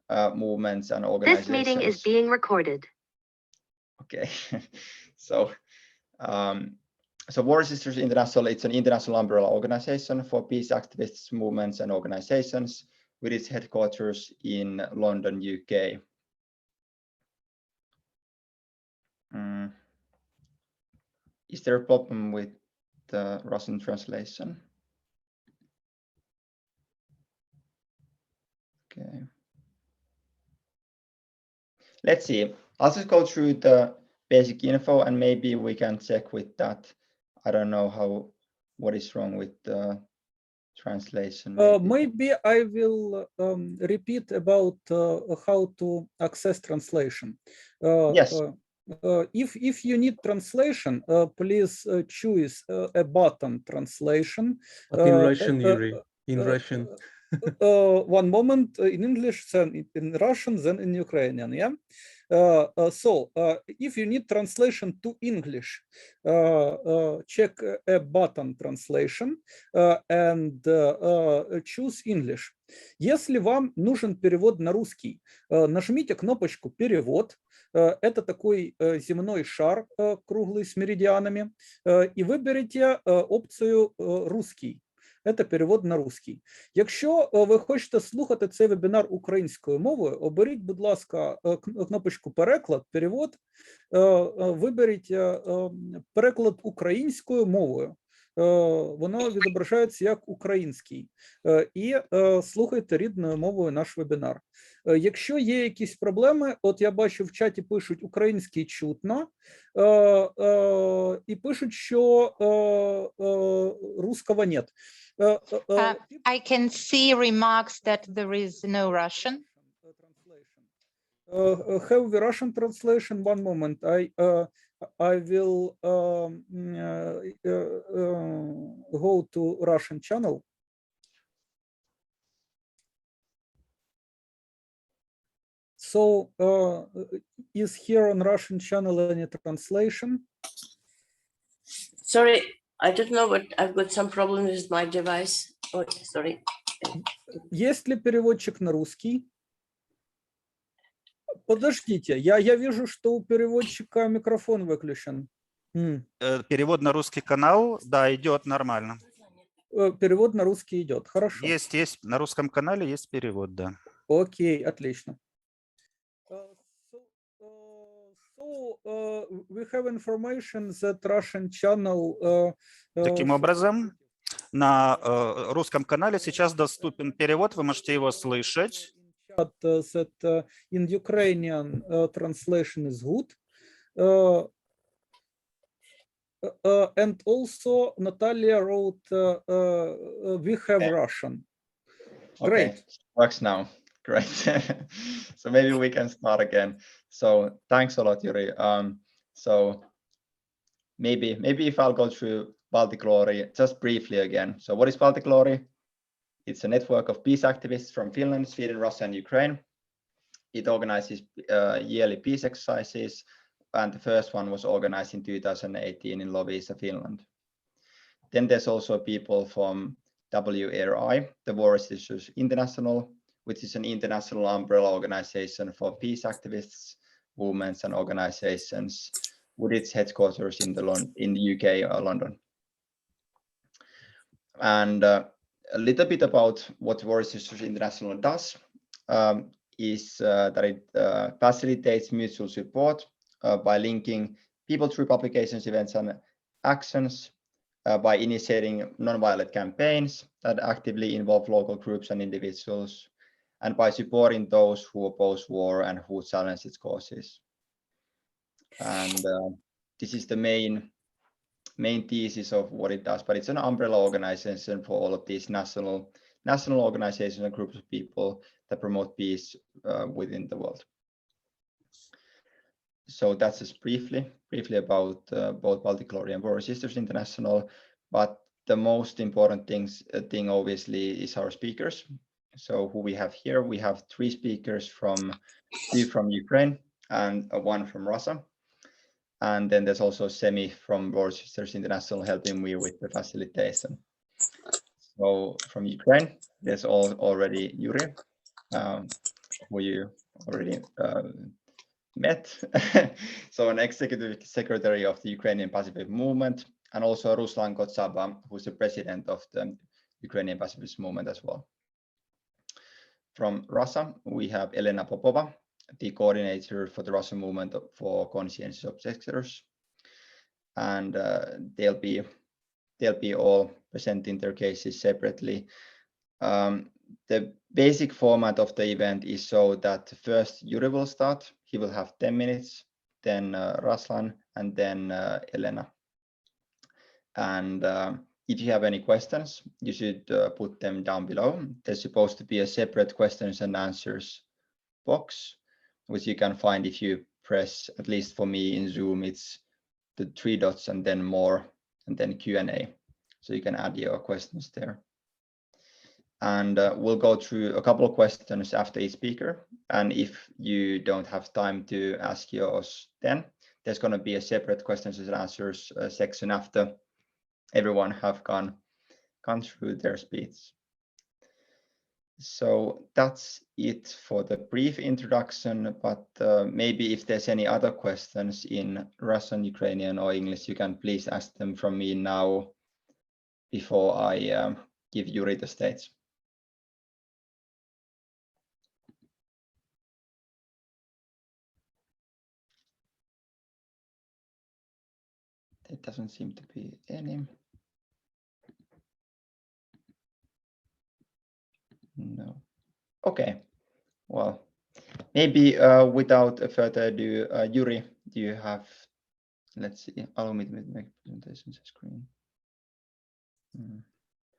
movements and organizations. This meeting is being recorded. Okay, so War Resisters International, it's an international umbrella organization for peace activists, movements, and organizations with its headquarters in London, UK. Is there a problem with the Russian translation? Okay. Let's see. I'll just go through the basic info and maybe we can check with that. I don't know what is wrong with the translation. Maybe I will repeat about how to access translation. Yes. If you need translation, please choose a button translation. But in Russian, Yuri, in Russian. One moment, in English, then in Russian, then in Ukrainian. Yeah. So if you need translation to English, check a button translation and choose English. Если вам нужен перевод на русский, нажмите кнопочку «Перевод». Это такой земной шар круглый с меридианами. И виберіть опцію «Русский». Це перевод на русський. Якщо ви хочете слухати цей вебінар українською мовою, оберіть, будь ласка, кнопочку «Переклад», «Перевод», виберіть переклад українською мовою. Воно відображається як український. І слухайте рідною мовою наш вебінар. Якщо є якісь проблеми, от я бачу в чаті пишуть «український чутно», і пишуть, що русского нет. I can see remarks that there is no Russian. Have the Russian translation? One moment. I will go to Russian channel. So is here on Russian channel any translation? Sorry, I don't know, but I've got some problems with my device. Oh, sorry. Есть ли переводчик на русский? Подождите, я вижу, что у переводчика микрофон выключен. Перевод на русский канал, да, идет нормально. Перевод на русский идет, хорошо. Есть, на русском канале есть перевод, да. Окей, отлично. We have information that Russian channel. Таким образом, на русском канале сейчас доступен перевод, вы можете его слышать. That in Ukrainian translation is good. And also Natalia wrote, we have Russian. Great. Okay. Works now. Great. So maybe we can start again. So thanks a lot, Yuri. So maybe if I'll go through Baltic Glory just briefly again. So what is Baltic Glory? It's a network of peace activists from Finland, Sweden, Russia, and Ukraine. It organizes yearly peace exercises, and the first one was organized in 2018 in Loviisa, Finland. Then there's also people from WRI, the War Resisters International, which is an international umbrella organization for peace activists, movements, and organizations, with its headquarters in the UK or London. And a little bit about what War Resisters International does is that it facilitates mutual support by linking people through publications, events, and actions, by initiating nonviolent campaigns that actively involve local groups and individuals, and by supporting those who oppose war and who challenge its causes. And this is the main thesis of what it does, but it's an umbrella organization for all of these national organizations and groups of people that promote peace within the world. So that's just briefly about both Baltic Glory and War Resisters International. But the most important thing obviously is our speakers. So who we have here, we have 3 speakers two from Ukraine and 1 from Russia. And then there's also Semi from War Resisters International helping me with the facilitation. So from Ukraine, there's already Yuri. who you already met. So an executive secretary of the Ukrainian Pacifist Movement, and also Ruslan Kotsaba, who's the president of the Ukrainian Pacifist Movement as well. From Russia, we have Elena Popova, the coordinator for the Russian movement for Conscientious Objectors, and they'll be all presenting their cases separately. The basic format of the event is so that first Yuri will start. He will have 10 minutes, then Ruslan, and then Elena. And if you have any questions, you should put them down below. There's supposed to be a separate questions and answers box, which you can find if you press, at least for me in Zoom, it's the 3 dots and then more, and then Q&A. So you can add your questions there. And we'll go through a couple of questions after each speaker. And if you don't have time to ask yours then, there's going to be a separate questions and answers section after everyone have gone through their speech. So that's it for the brief introduction, but maybe if there's any other questions in Russian, Ukrainian, or English, you can please ask them from me now before I give Yuri the stage. There doesn't seem to be any. No. Okay. Well, maybe without further ado, Yuri, do you have, let's see, allow me to make presentation screen.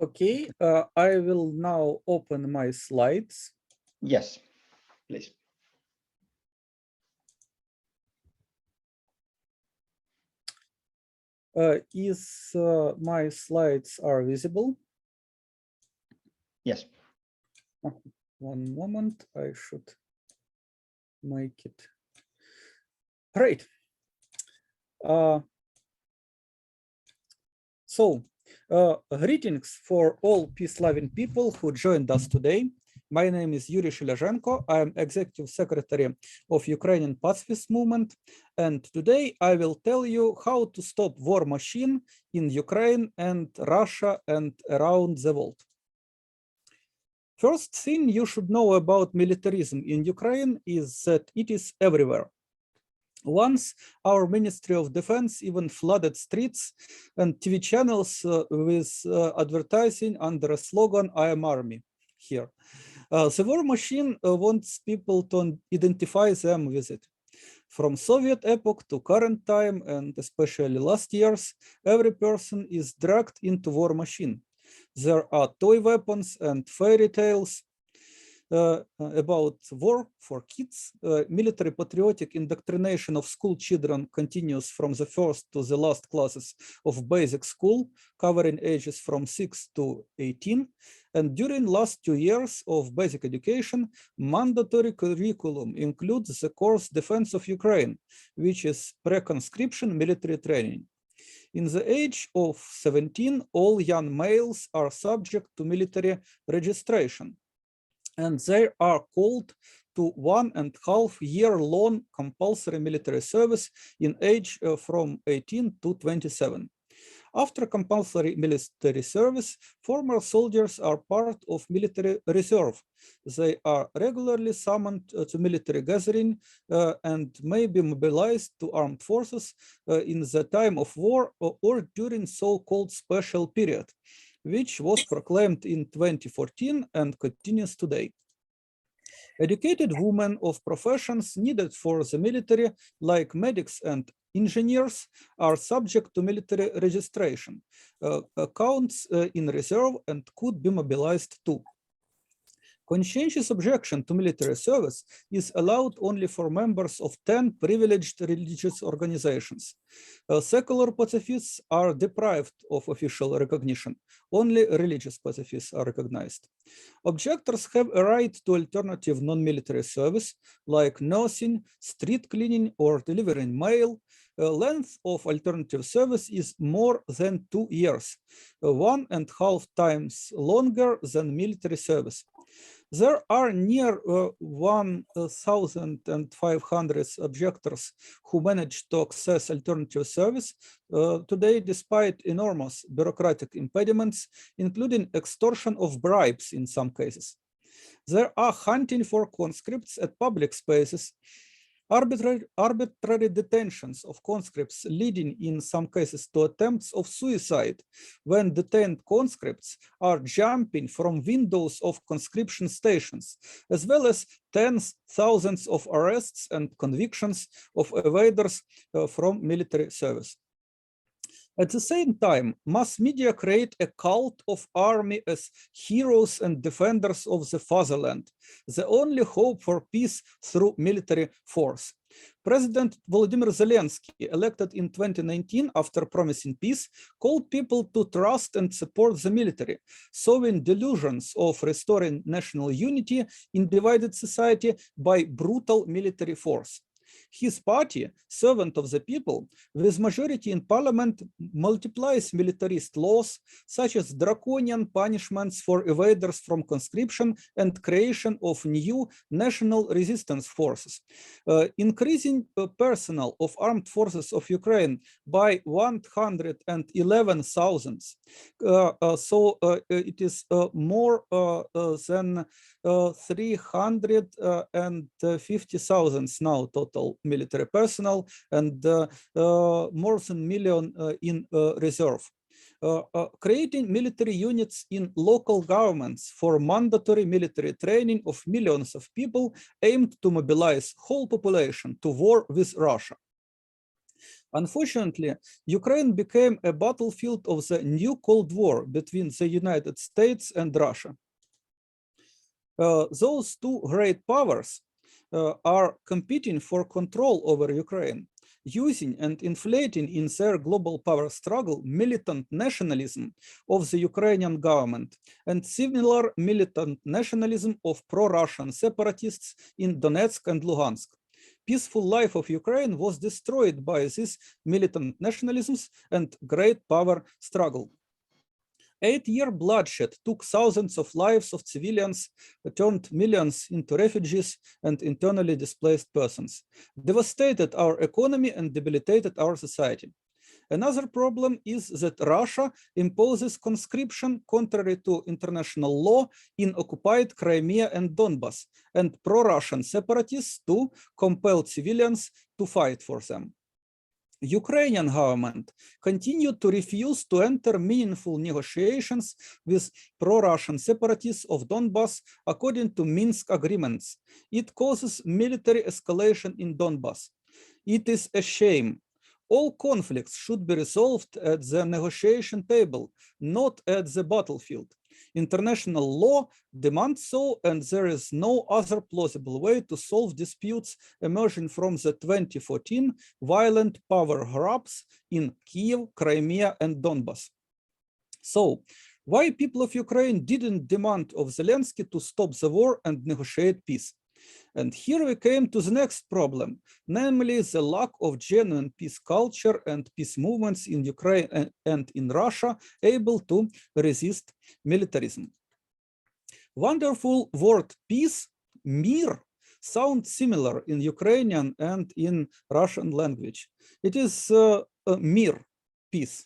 Okay, I will now open my slides. Yes, please. Is my slides are visible? Yes. One moment, I should make it. Great. Greetings for all peace-loving people who joined us today. My name is Yuri Shilazhenko. I am Executive Secretary of Ukrainian Pacifist Movement, and today I will tell you how to stop war machine in Ukraine and Russia and around the world. First thing you should know about militarism in Ukraine is that it is everywhere. Once our Ministry of Defense even flooded streets and TV channels with advertising under a slogan, "I am army" here. The war machine wants people to identify them with it. From Soviet epoch to current time, and especially last years, every person is dragged into war machine. There are toy weapons and fairy tales about war for kids. Military patriotic indoctrination of school children continues from the first to the last classes of basic school, covering ages from 6 to 18. And during last 2 years of basic education, mandatory curriculum includes the course Defense of Ukraine, which is pre-conscription military training. In the age of 17, all young males are subject to military registration, and they are called to 1.5 year long compulsory military service in age from 18 to 27. After compulsory military service, former soldiers are part of military reserve. They are regularly summoned to military gathering and may be mobilized to armed forces in the time of war or during so-called special period, which was proclaimed in 2014 and continues today. Educated women of professions needed for the military, like medics and engineers, are subject to military registration, counts in reserve, and could be mobilized too. Conscientious objection to military service is allowed only for members of 10 privileged religious organizations. Secular pacifists are deprived of official recognition. Only religious pacifists are recognized. Objectors have a right to alternative non-military service, like nursing, street cleaning, or delivering mail. length of alternative service is more than 2 years, 1.5 times longer than military service. There are near 1,500 objectors who manage to access alternative service today, despite enormous bureaucratic impediments, including extortion of bribes in some cases. There are hunting for conscripts at public spaces, arbitrary detentions of conscripts leading in some cases to attempts of suicide when detained conscripts are jumping from windows of conscription stations, as well as tens of thousands of arrests and convictions of evaders from military service. At the same time, mass media create a cult of army as heroes and defenders of the fatherland, the only hope for peace through military force. President Volodymyr Zelensky, elected in 2019 after promising peace, called people to trust and support the military, sowing delusions of restoring national unity in divided society by brutal military force. His party, Servant of the People, with majority in parliament, multiplies militarist laws, such as draconian punishments for evaders from conscription and creation of new national resistance forces, increasing personnel of armed forces of Ukraine by 111,000. So it is more than 350,000 now total military personnel, and more than 1 million in reserve. Creating military units in local governments for mandatory military training of millions of people aimed to mobilize whole population to war with Russia. Unfortunately, Ukraine became a battlefield of the new Cold War between the United States and Russia. Those two great powers are competing for control over Ukraine, using and inflating in their global power struggle militant nationalism of the Ukrainian government and similar militant nationalism of pro-Russian separatists in Donetsk and Luhansk. Peaceful life of Ukraine was destroyed by these militant nationalisms and great power struggle. 8-year bloodshed took thousands of lives of civilians, turned millions into refugees and internally displaced persons, devastated our economy and debilitated our society. Another problem is that Russia imposes conscription contrary to international law in occupied Crimea and Donbas, and pro-Russian separatists too compel civilians to fight for them. Ukrainian government continued to refuse to enter meaningful negotiations with pro-Russian separatists of Donbas according to Minsk agreements. It causes military escalation in Donbas. It is a shame. All conflicts should be resolved at the negotiation table, not at the battlefield. International law demands so, and there is no other plausible way to solve disputes emerging from the 2014 violent power grabs in Kiev, Crimea, and Donbas. So, why people of Ukraine didn't demand of Zelensky to stop the war and negotiate peace? And here we came to the next problem, namely the lack of genuine peace culture and peace movements in Ukraine and in Russia able to resist militarism. Wonderful word peace, mir, sounds similar in Ukrainian and in Russian language. It is mir, peace.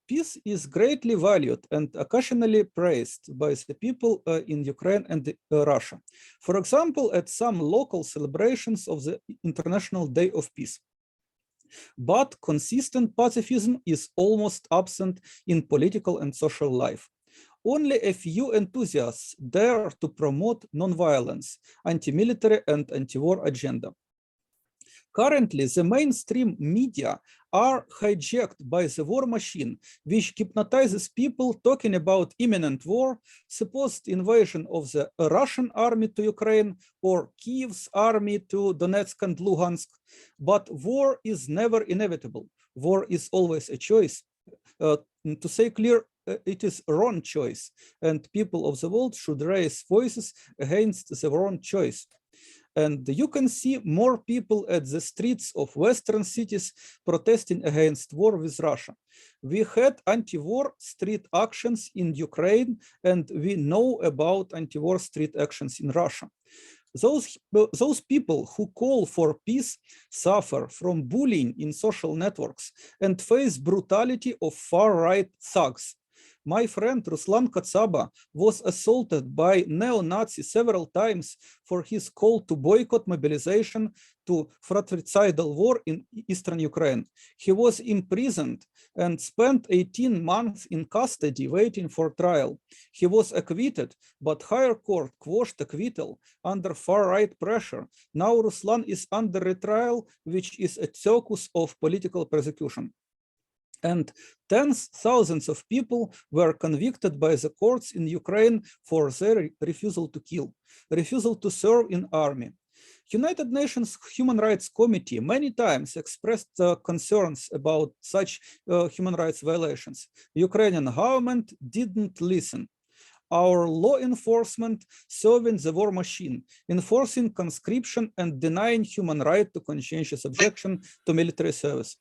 Peace is greatly valued and occasionally praised by the people in Ukraine and Russia. For example, at some local celebrations of the International Day of Peace. But consistent pacifism is almost absent in political and social life. Only a few enthusiasts dare to promote nonviolence, anti-military and anti-war agenda. Currently, the mainstream media are hijacked by the war machine, which hypnotizes people talking about imminent war, supposed invasion of the Russian army to Ukraine or Kiev's army to Donetsk and Luhansk. But war is never inevitable. War is always a choice. To say clear, it is a wrong choice, and people of the world should raise voices against the wrong choice. And you can see more people at the streets of Western cities protesting against war with Russia. We had anti-war street actions in Ukraine, and we know about anti-war street actions in Russia. Those people who call for peace suffer from bullying in social networks and face brutality of far-right thugs. My friend Ruslan Katsaba was assaulted by neo-Nazis several times for his call to boycott mobilization to fratricidal war in eastern Ukraine. He was imprisoned and spent 18 months in custody waiting for trial. He was acquitted, but higher court quashed acquittal under far-right pressure. Now Ruslan is under retrial, which is a circus of political persecution. And tens of thousands of people were convicted by the courts in Ukraine for their refusal to kill, refusal to serve in army. United Nations Human Rights Committee many times expressed concerns about such human rights violations. Ukrainian government didn't listen. Our law enforcement serving the war machine, enforcing conscription and denying human right to conscientious objection to military service.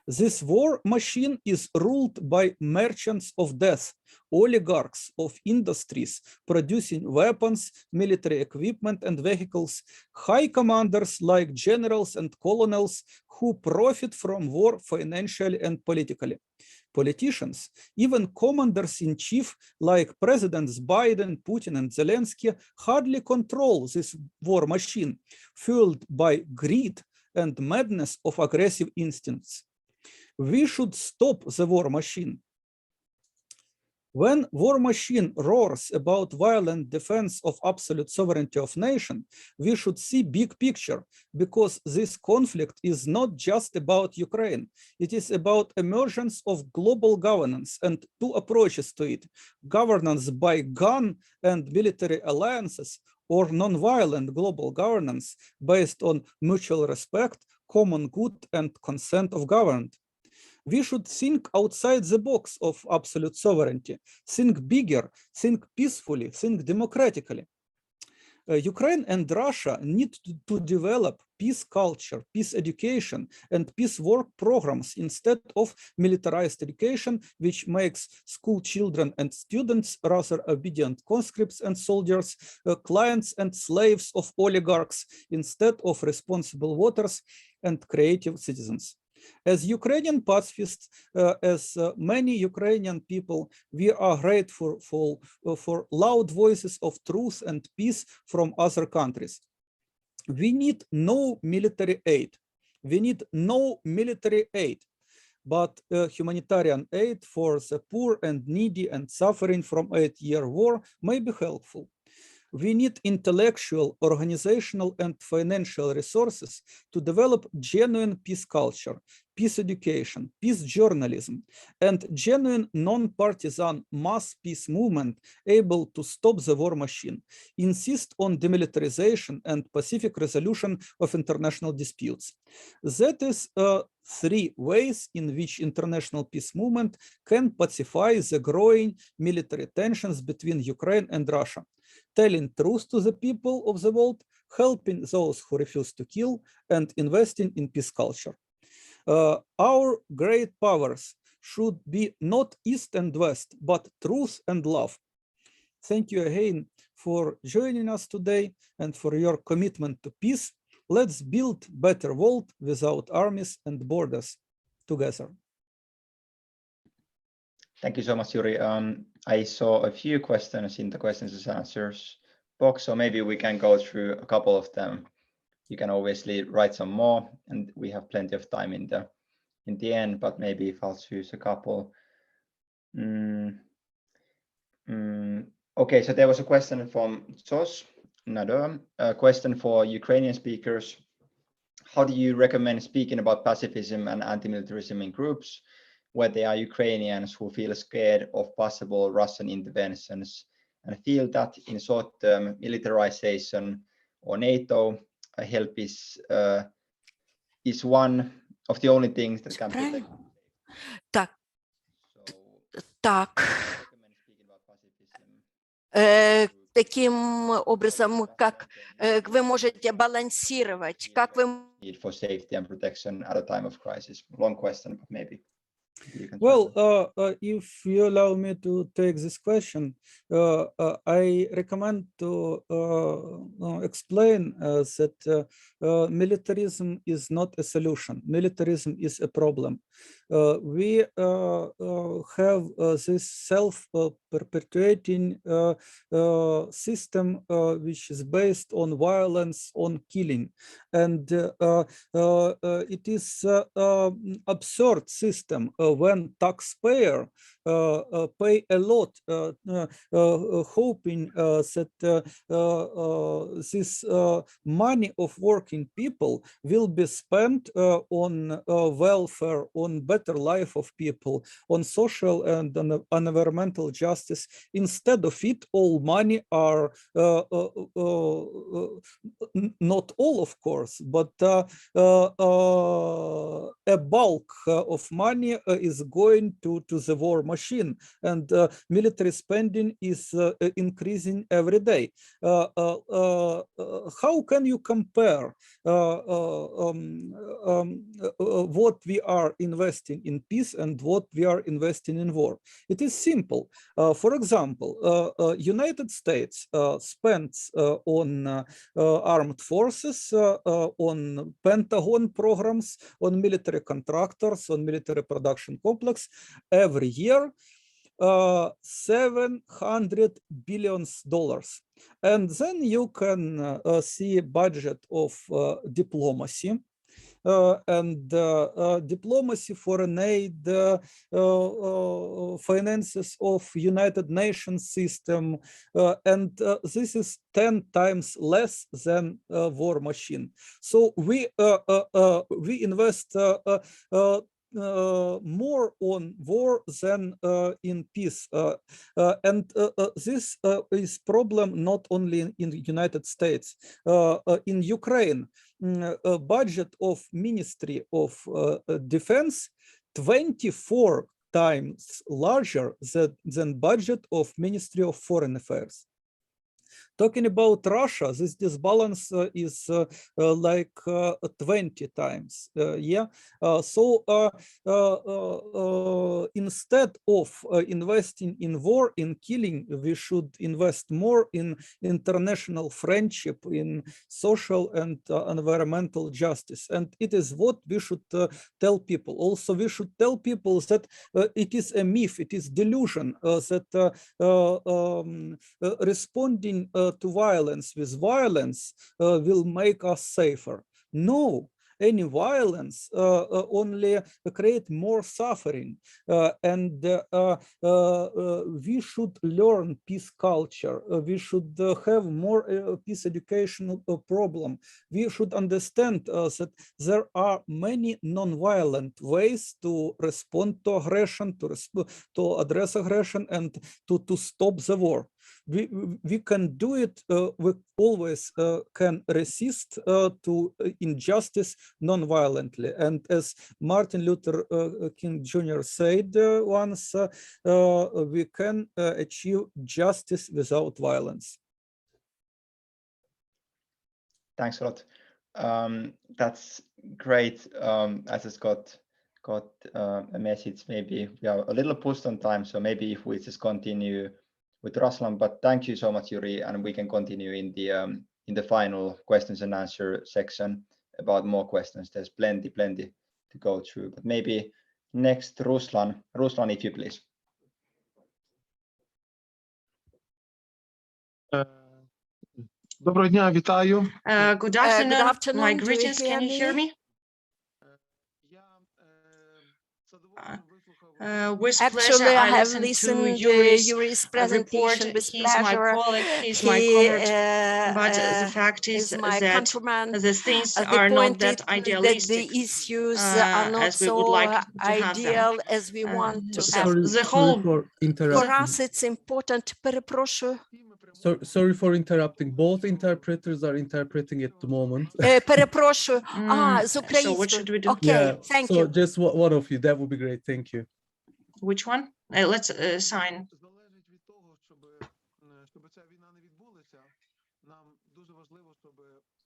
This war machine is ruled by merchants of death, oligarchs of industries producing weapons, military equipment and vehicles, high commanders like generals and colonels who profit from war financially and politically. Politicians, even commanders-in-chief like Presidents Biden, Putin, and Zelensky hardly control this war machine, fueled by greed and madness of aggressive instincts. We should stop the war machine. When war machine roars about violent defense of absolute sovereignty of nation, we should see big picture, because this conflict is not just about Ukraine. It is about emergence of global governance and two approaches to it: governance by gun and military alliances, or non-violent global governance based on mutual respect, common good, and consent of governed. We should think outside the box of absolute sovereignty, think bigger, think peacefully, think democratically. Ukraine and Russia need to develop peace culture, peace education, and peace work programs instead of militarized education, which makes school children and students rather obedient conscripts and soldiers, clients and slaves of oligarchs, instead of responsible voters and creative citizens. As Ukrainian pacifists, as many Ukrainian people, we are grateful for loud voices of truth and peace from other countries. We need no military aid. We need no military aid, but humanitarian aid for the poor and needy and suffering from 8-year war may be helpful. We need intellectual, organizational, and financial resources to develop genuine peace culture, peace education, peace journalism, and genuine non-partisan mass peace movement able to stop the war machine, insist on demilitarization and pacific resolution of international disputes. That is 3 ways in which international peace movement can pacify the growing military tensions between Ukraine and Russia: telling truth to the people of the world, helping those who refuse to kill, and investing in peace culture. Our great powers should be not East and West, but truth and love. Thank you again for joining us today and for your commitment to peace. Let's build a better world without armies and borders together. Thank you so much, Yuri. I saw a few questions in the questions and answers box, so maybe we can go through a couple of them. You can obviously write some more, and we have plenty of time in the end, but maybe if I'll choose a couple. Okay, so there was a question from Jos Nador, a question for Ukrainian speakers. How do you recommend speaking about pacifism and anti-militarism in groups where there are Ukrainians who feel scared of possible Russian interventions and feel that in short term militarization or NATO help is one of the only things that can protect. Так. таким образом, как вы можете балансировать, как вы Need for safety and protection at a time of crisis? Long question, but maybe you can. Well, if you allow me to take this question, I recommend to explain that militarism is not a solution. Militarism is a problem. We have this self-perpetuating system which is based on violence, on killing, and it is absurd system when taxpayer pay a lot, hoping that this money of working people will be spent on welfare, on better life of people, on social and environmental justice. Instead of it, all money are not all, of course, but a bulk of money is going to the war machine, and military spending is increasing every day. How can you compare what we are investing in peace and what we are investing in war? It is simple. For example, United States spends on armed forces, on Pentagon programs, on military contractors, on military production complex every year, $700 billion. And then you can see budget of diplomacy. And diplomacy, foreign aid, finances of United Nations system, and this is 10 times less than war machine. So we invest more on war than in peace, and this is problem not only in the United States. In Ukraine, budget of Ministry of Defense 24 times larger than budget of Ministry of Foreign Affairs. Talking about Russia, this disbalance is like 20 times. So instead of investing in war, in killing, we should invest more in international friendship, in social and environmental justice. And it is what we should tell people. Also, we should tell people that it is a myth, it is delusion, that responding to violence with violence will make us safer. No, any violence only create more suffering, and we should learn peace culture. We should have more peace educational program. We should understand that there are many non-violent ways to respond to aggression, to address aggression, and to stop the war. We can do it, we always can resist to injustice non-violently. And as Martin Luther King Jr. said once, we can achieve justice without violence. Thanks a lot. That's great. I just got a message. Maybe we are a little pushed on time, so maybe if we just continue with Ruslan, but thank you so much, Yuri, and we can continue in the final questions and answer section about more questions. There's plenty to go through, but maybe next Ruslan, if you please. Доброго дня, вітаю. Good afternoon. My Do you greetings. hear Can you hear me? With Actually, pleasure, I have listened listened to to Yuri's Yuri's report. presentation with He's my pleasure. colleague, he's my He comrade, but the fact is my that countryman. the things The are not point that is idealistic that the issues are not as we would so like to have ideal them. as we want to So have. the whole for interrupting. For us, it's important. Перепрошую. Sorry for interrupting. Both interpreters are interpreting at the moment. Перепрошую. З So what should we do? Okay, thank so you. just one of you, that would be great. Thank you. Which one? Let's sign. щоб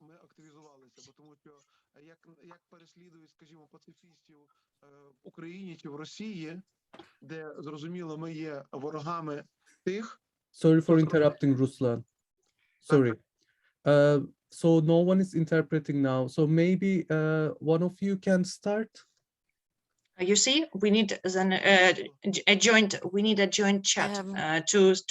ми активізувалися, бо тому що як переслідують, скажімо, пацифістів в Україні чи в Росії, де зрозуміло, ми є ворогами тих. Sorry for interrupting, Ruslan. Sorry. So no one is interpreting now. So maybe one of you can start. You see, we need then we need a joint chat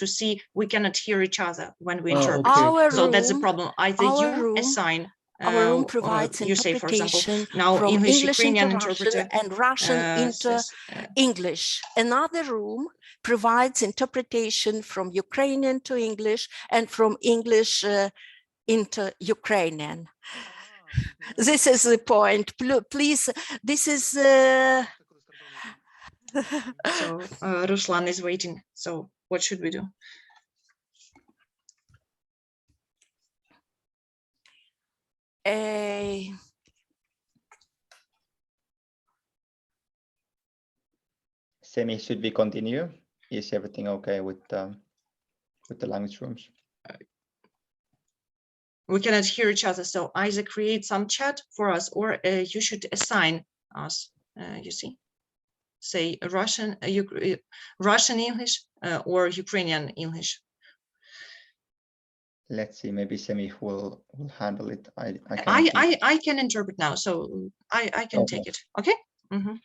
to see we cannot hear each other when we interpret. Okay. Our So that's the room, problem. Either our you room- assign our room provides you say, for example, interpretation now from English English Ukrainian into interpreter Russian and Russian into says, English. Another room provides interpretation from Ukrainian to English and from English into Ukrainian. This is the point. Please, this is so Ruslan is waiting. So what should we do? Semi, should we continue? Is everything okay with the language rooms? We cannot hear each other, so either create some chat for us, or you should assign us. You see, say Russian, Russian English or Ukrainian English. Let's see. Maybe Semi will handle it. I can interpret now, so I can take it. Okay. Mm-hmm.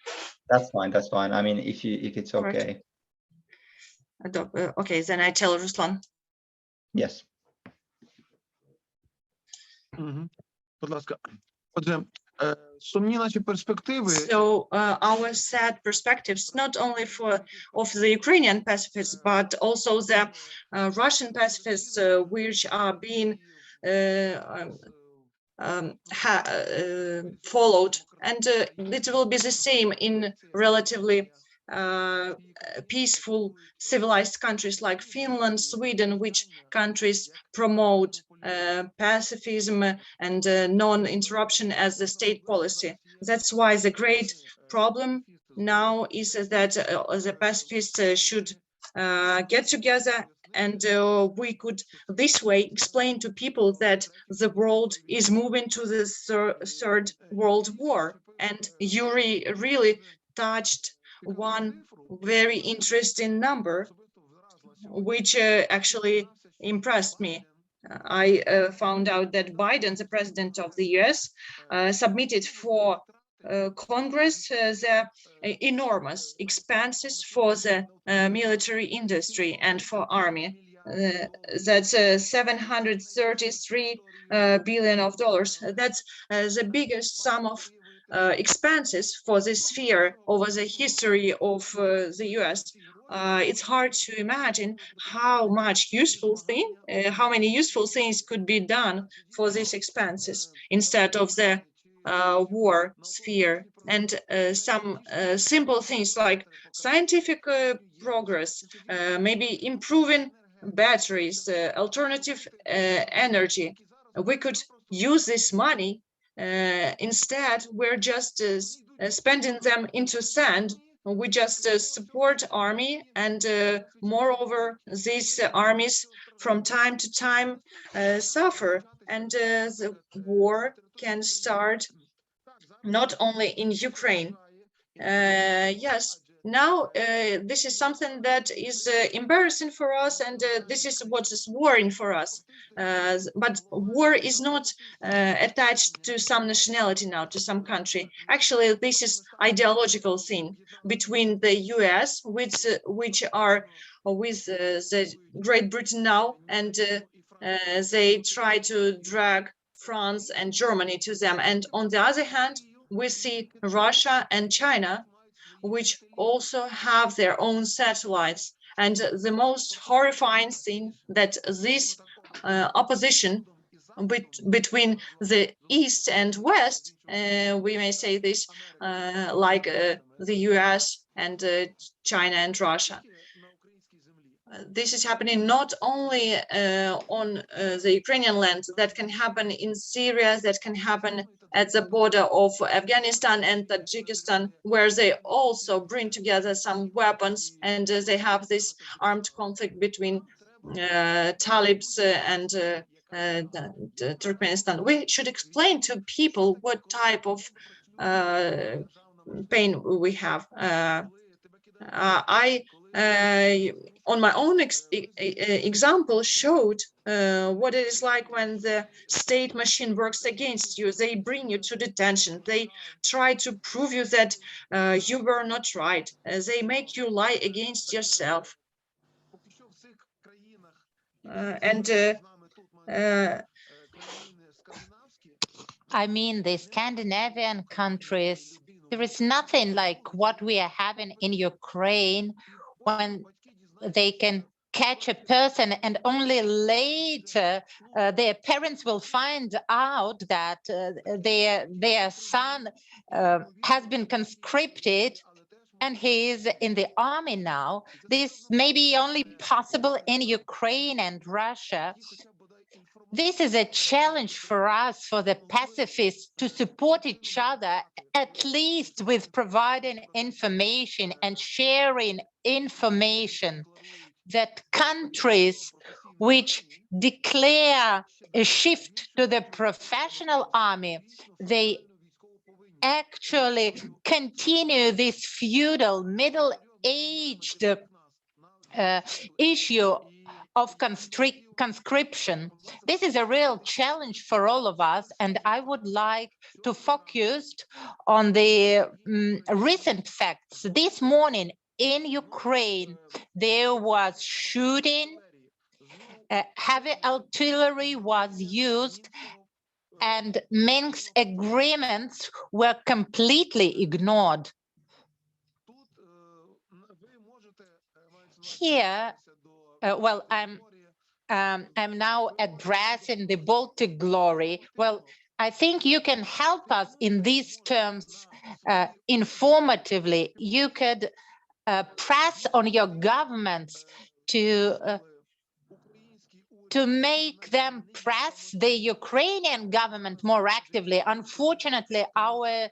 That's fine. That's fine. I mean, if it's All right. okay. Okay, then I tell Ruslan. Yes. Будь ласка. Отже, сумні наші перспективи. So our sad perspectives, not only of the Ukrainian pacifists, but also the Russian pacifists, which are being followed, and it will be the same in relatively peaceful, civilized countries like Finland, Sweden, which countries promote pacifism and non-interruption as the state policy. That's why the great problem now is that the pacifists should get together, and we could this way explain to people that the world is moving to the third world war. And Yuri really touched one very interesting number, which actually impressed me. I found out that Biden, the president of the US, submitted for Congress the enormous expenses for the military industry and for army. That's $733 billion. That's the biggest sum of expenses for this sphere over the history of the US. It's hard to imagine how much how many useful things could be done for these expenses instead of the war sphere. And some simple things like scientific progress, maybe improving batteries, alternative energy. We could use this money. Instead, we're just spending them into sand. We just support army, and moreover, these armies from time to time suffer, and the war can start not only in Ukraine. Yes, now this is something that is embarrassing for us, and this is what is worrying for us. But war is not attached to some nationality now, to some country. Actually, this is ideological thing between the US, which are with the Great Britain now, and they try to drag France and Germany to them. And on the other hand, we see Russia and China, which also have their own satellites. And the most horrifying thing that this opposition between the East and West, we may say this, like the US and China and Russia. This is happening not only on the Ukrainian land, that can happen in Syria, that can happen at the border of Afghanistan and Tajikistan, where they also bring together some weapons, and they have this armed conflict between Talibs and Turkmenistan. We should explain to people what type of pain we have. On my own example, showed what it is like when the state machine works against you. They bring you to detention. They try to prove you that you were not right. They make you lie against yourself. I mean, the Scandinavian countries, there is nothing like what we are having in Ukraine when they can catch a person and only later their parents will find out that their son has been conscripted and he is in the army now. This may be only possible in Ukraine and Russia. This is a challenge for us, for the pacifists, to support each other, at least with providing information and sharing information, that countries which declare a shift to the professional army, they actually continue this feudal, middle-aged issue of conscription. This is a real challenge for all of us, and I would like to focus on the recent facts. This morning in Ukraine, there was shooting, heavy artillery was used, and Minsk agreements were completely ignored. Here, well, I'm now addressing the Baltic glory. Well, I think you can help us in these terms informatively. You could press on your governments to make them press the Ukrainian government more actively. Unfortunately, our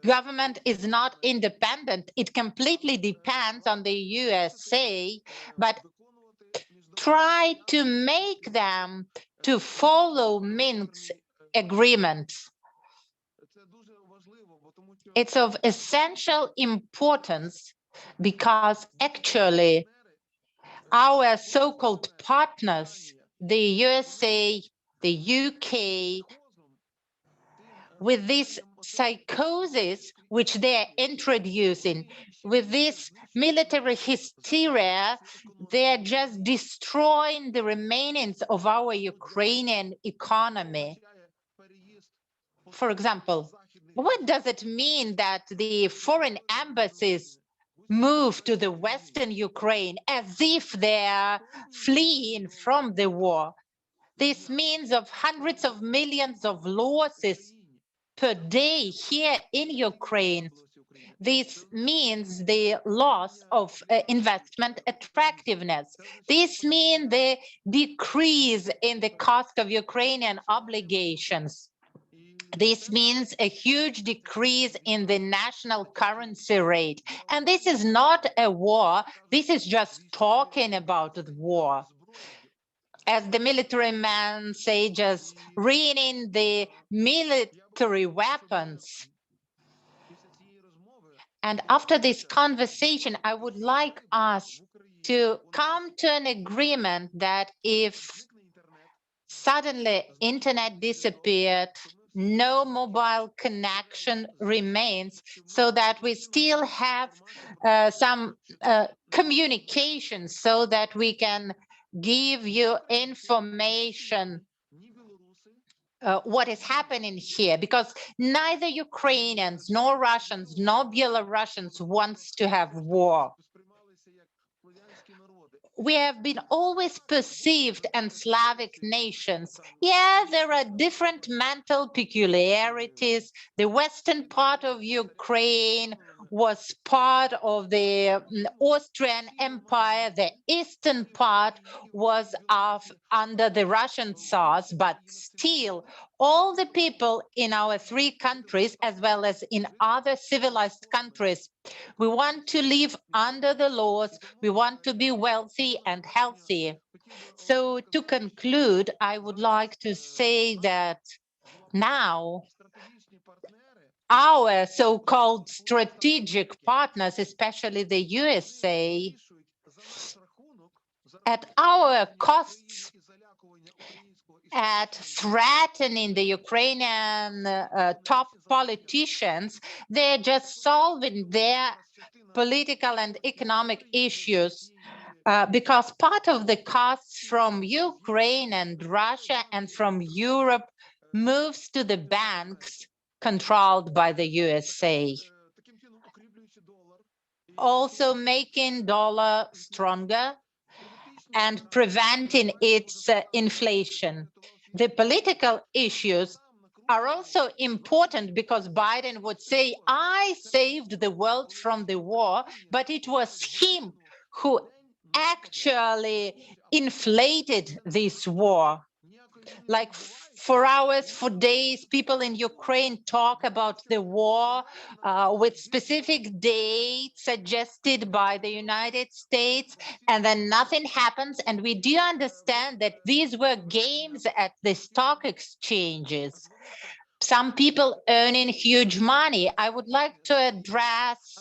government is not independent. It completely depends on the USA, but try to make them to follow Minsk agreements. It's of essential importance because actually our so-called partners, the USA, the UK, with this psychosis which they're introducing, with this military hysteria, they're just destroying the remains of our Ukrainian economy. For example, what does it mean that the foreign embassies move to the Western Ukraine as if they're fleeing from the war? This means of hundreds of millions of losses per day here in Ukraine. This means the loss of investment attractiveness. This means the decrease in the cost of Ukrainian obligations. This means a huge decrease in the national currency rate. And this is not a war. This is just talking about the war. As the military men say, just reading the military weapons. And after this conversation, I would like us to come to an agreement that if suddenly internet disappeared, no mobile connection remains, so that we still have some communication so that we can give you information what is happening here, because neither Ukrainians, nor Russians, nor Belarusians wants to have war. We have been always perceived as Slavic nations. Yeah, there are different mental peculiarities. The western part of Ukraine was part of the Austrian Empire. The eastern part was under the Russian Tsars, but still all the people in our three countries, as well as in other civilized countries. We want to live under the laws. We want to be wealthy and healthy. So to conclude, I would like to say that now our so-called strategic partners, especially the USA, at our costs, at threatening the Ukrainian top politicians, they're just solving their political and economic issues because part of the costs from Ukraine and Russia and from Europe moves to the banks controlled by the USA. Also making dollar stronger and preventing its inflation. The political issues are also important because Biden would say, I saved the world from the war, but it was him who actually inflated this war. Like for hours, for days, people in Ukraine talk about the war with specific dates suggested by the United States, and then nothing happens. And we do understand that these were games at the stock exchanges. Some people earning huge money. I would like to address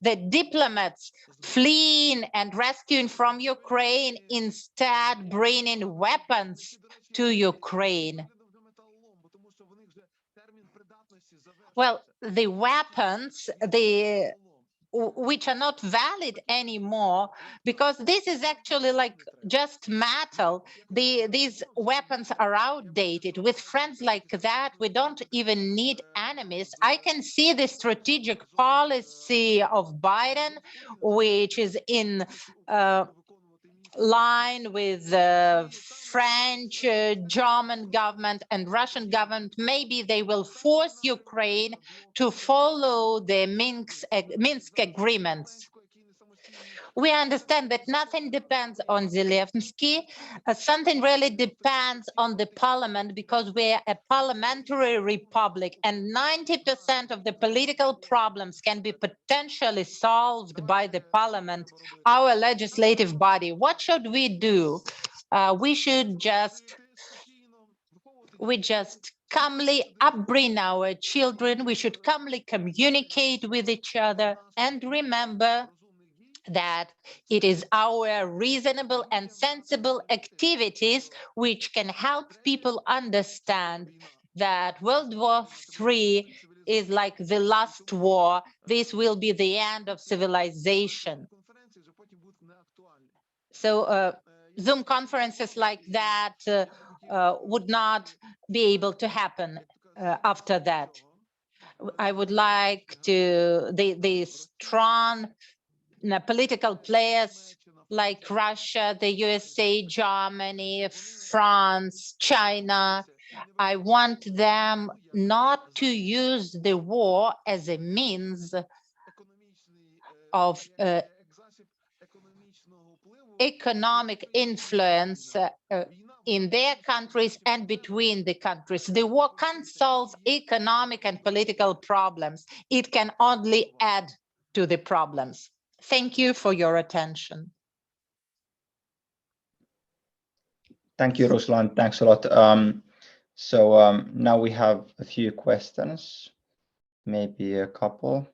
the diplomats fleeing and rescuing from Ukraine, instead bringing weapons to Ukraine. Well, the weapons, which are not valid anymore, because this is actually like just metal. These weapons are outdated. With friends like that, we don't even need enemies. I can see the strategic policy of Biden, which is in line with the French, German government and Russian government. Maybe they will force Ukraine to follow the Minsk agreements. We understand that nothing depends on Zelensky. Something really depends on the parliament, because we're a parliamentary republic and 90% of the political problems can be potentially solved by the parliament, our legislative body. What should we do? We just calmly upbring our children. We should calmly communicate with each other and remember that it is our reasonable and sensible activities which can help people understand that World War III is like the last war. This will be the end of civilization. So Zoom conferences like that would not be able to happen after that. I would like to, the strong political players like Russia, the USA, Germany, France, China, I want them not to use the war as a means of economic influence in their countries and between the countries. The war can't solve economic and political problems. It can only add to the problems. Thank you for your attention. Thank you, Ruslan. Thanks a lot. Now we have a few questions, maybe a couple.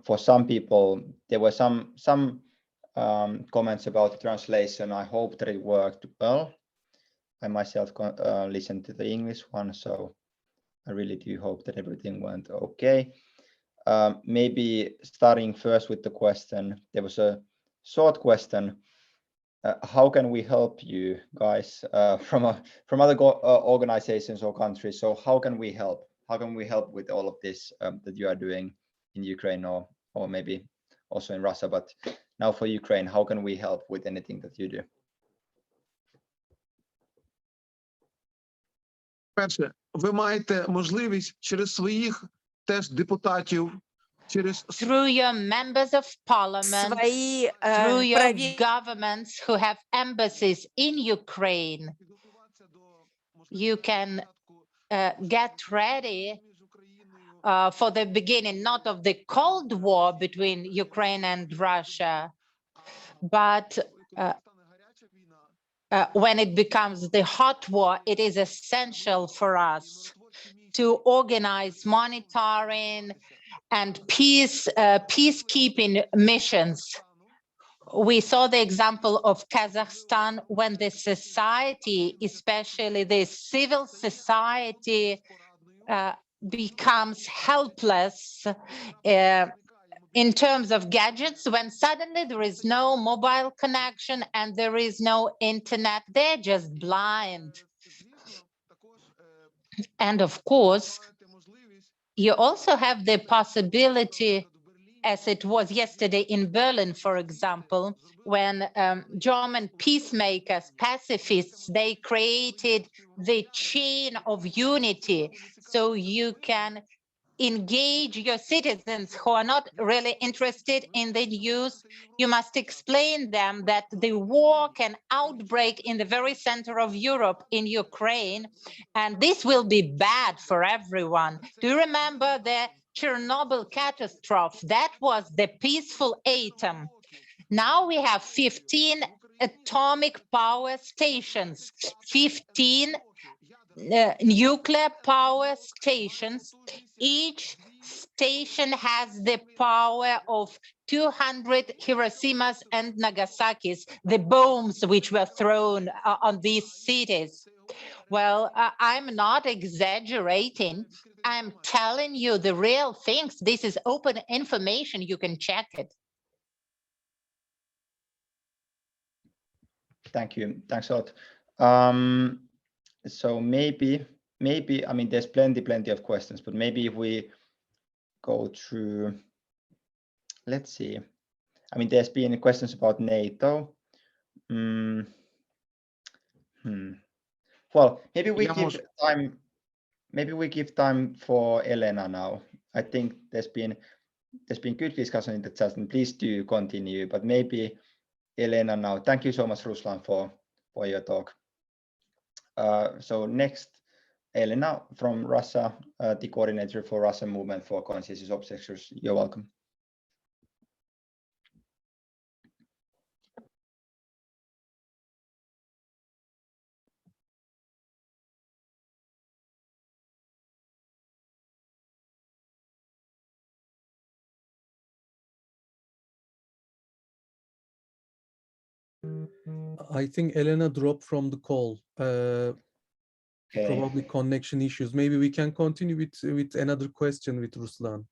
For some people, there were some comments about the translation. I hope that it worked well. I myself listened to the English one, so I really do hope that everything went okay. Maybe starting first with the question, there was a short question. How can we help you guys from other organizations or countries? So how can we help? How can we help with all of this that you are doing in Ukraine or maybe also in Russia? But now for Ukraine, how can we help with anything that you do? Перше, ви маєте можливість через своїх теж депутатів, through your members of parliament, through your governments who have embassies in Ukraine, you can get ready for the beginning, not of the Cold War between Ukraine and Russia, but when it becomes the hot war, it is essential for us to organize monitoring and peacekeeping missions. We saw the example of Kazakhstan when the society, especially the civil society, becomes helpless in terms of gadgets, when suddenly there is no mobile connection and there is no internet, they're just blind. And of course, you also have the possibility, as it was yesterday in Berlin, for example, when German peacemakers, pacifists, they created the chain of unity, so you can engage your citizens who are not really interested in the news. You must explain them that the war can outbreak in the very center of Europe, in Ukraine, and this will be bad for everyone. Do you remember the Chernobyl catastrophe? That was the peaceful atom. Now we have 15 atomic power stations, 15 nuclear power stations. Each station has the power of 200 Hiroshimas and Nagasaki's, the bombs which were thrown on these cities. Well, I'm not exaggerating. I'm telling you the real things. This is open information. You can check it. Thank you. Thanks a lot. So maybe, I mean, there's plenty of questions, but maybe if we go through, let's see. I mean, there's been questions about NATO. Well, maybe we give time. Maybe we give time for Elena now. I think there's been good discussion in the chat, and please do continue. But maybe Elena now. Thank you so much, Ruslan, for your talk. So next, Elena from Russia, the coordinator for Russian Movement for Conscientious Objectors. You're welcome. I think Elena dropped from the call. Probably connection issues. Maybe we can continue with another question with Ruslan.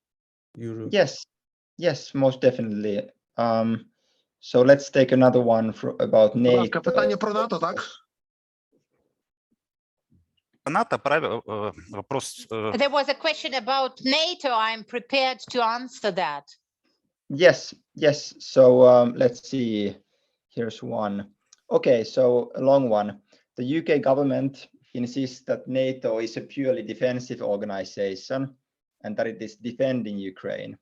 Yes, most definitely. So let's take another one about NATO. Питання про НАТО, так? There was a question about NATO. I'm prepared to answer that. Yes. So let's see. Here's one. Okay, so a long one. The UK government insists that NATO is a purely defensive organization and that it is defending Ukraine.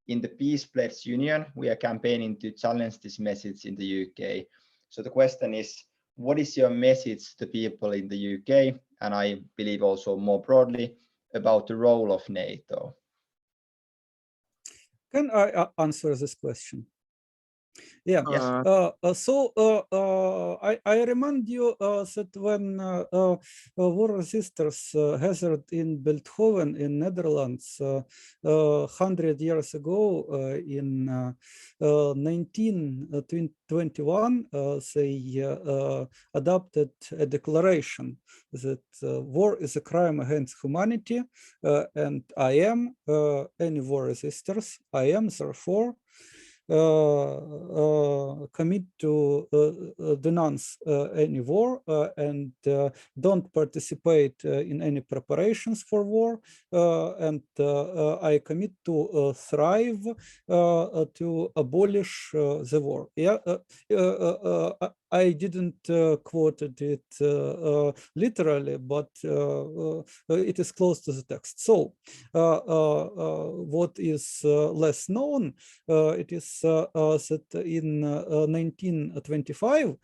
In the Peace Pledge Union, we are campaigning to challenge this message in the UK. So the question is, what is your message to people in the UK, and I believe also more broadly, about the role of NATO? Can I answer this question? Yeah. Yes. I remind you that when war resistors gathered in Belthoven in Netherlands 100 years ago in 1921, they adopted a declaration that war is a crime against humanity, and I am any war resistors. I am therefore commit to denounce any war and don't participate in any preparations for war, and I commit to thrive to abolish the war. I didn't quote it literally, but it is close to the text. So what is less known, it is that in 1925,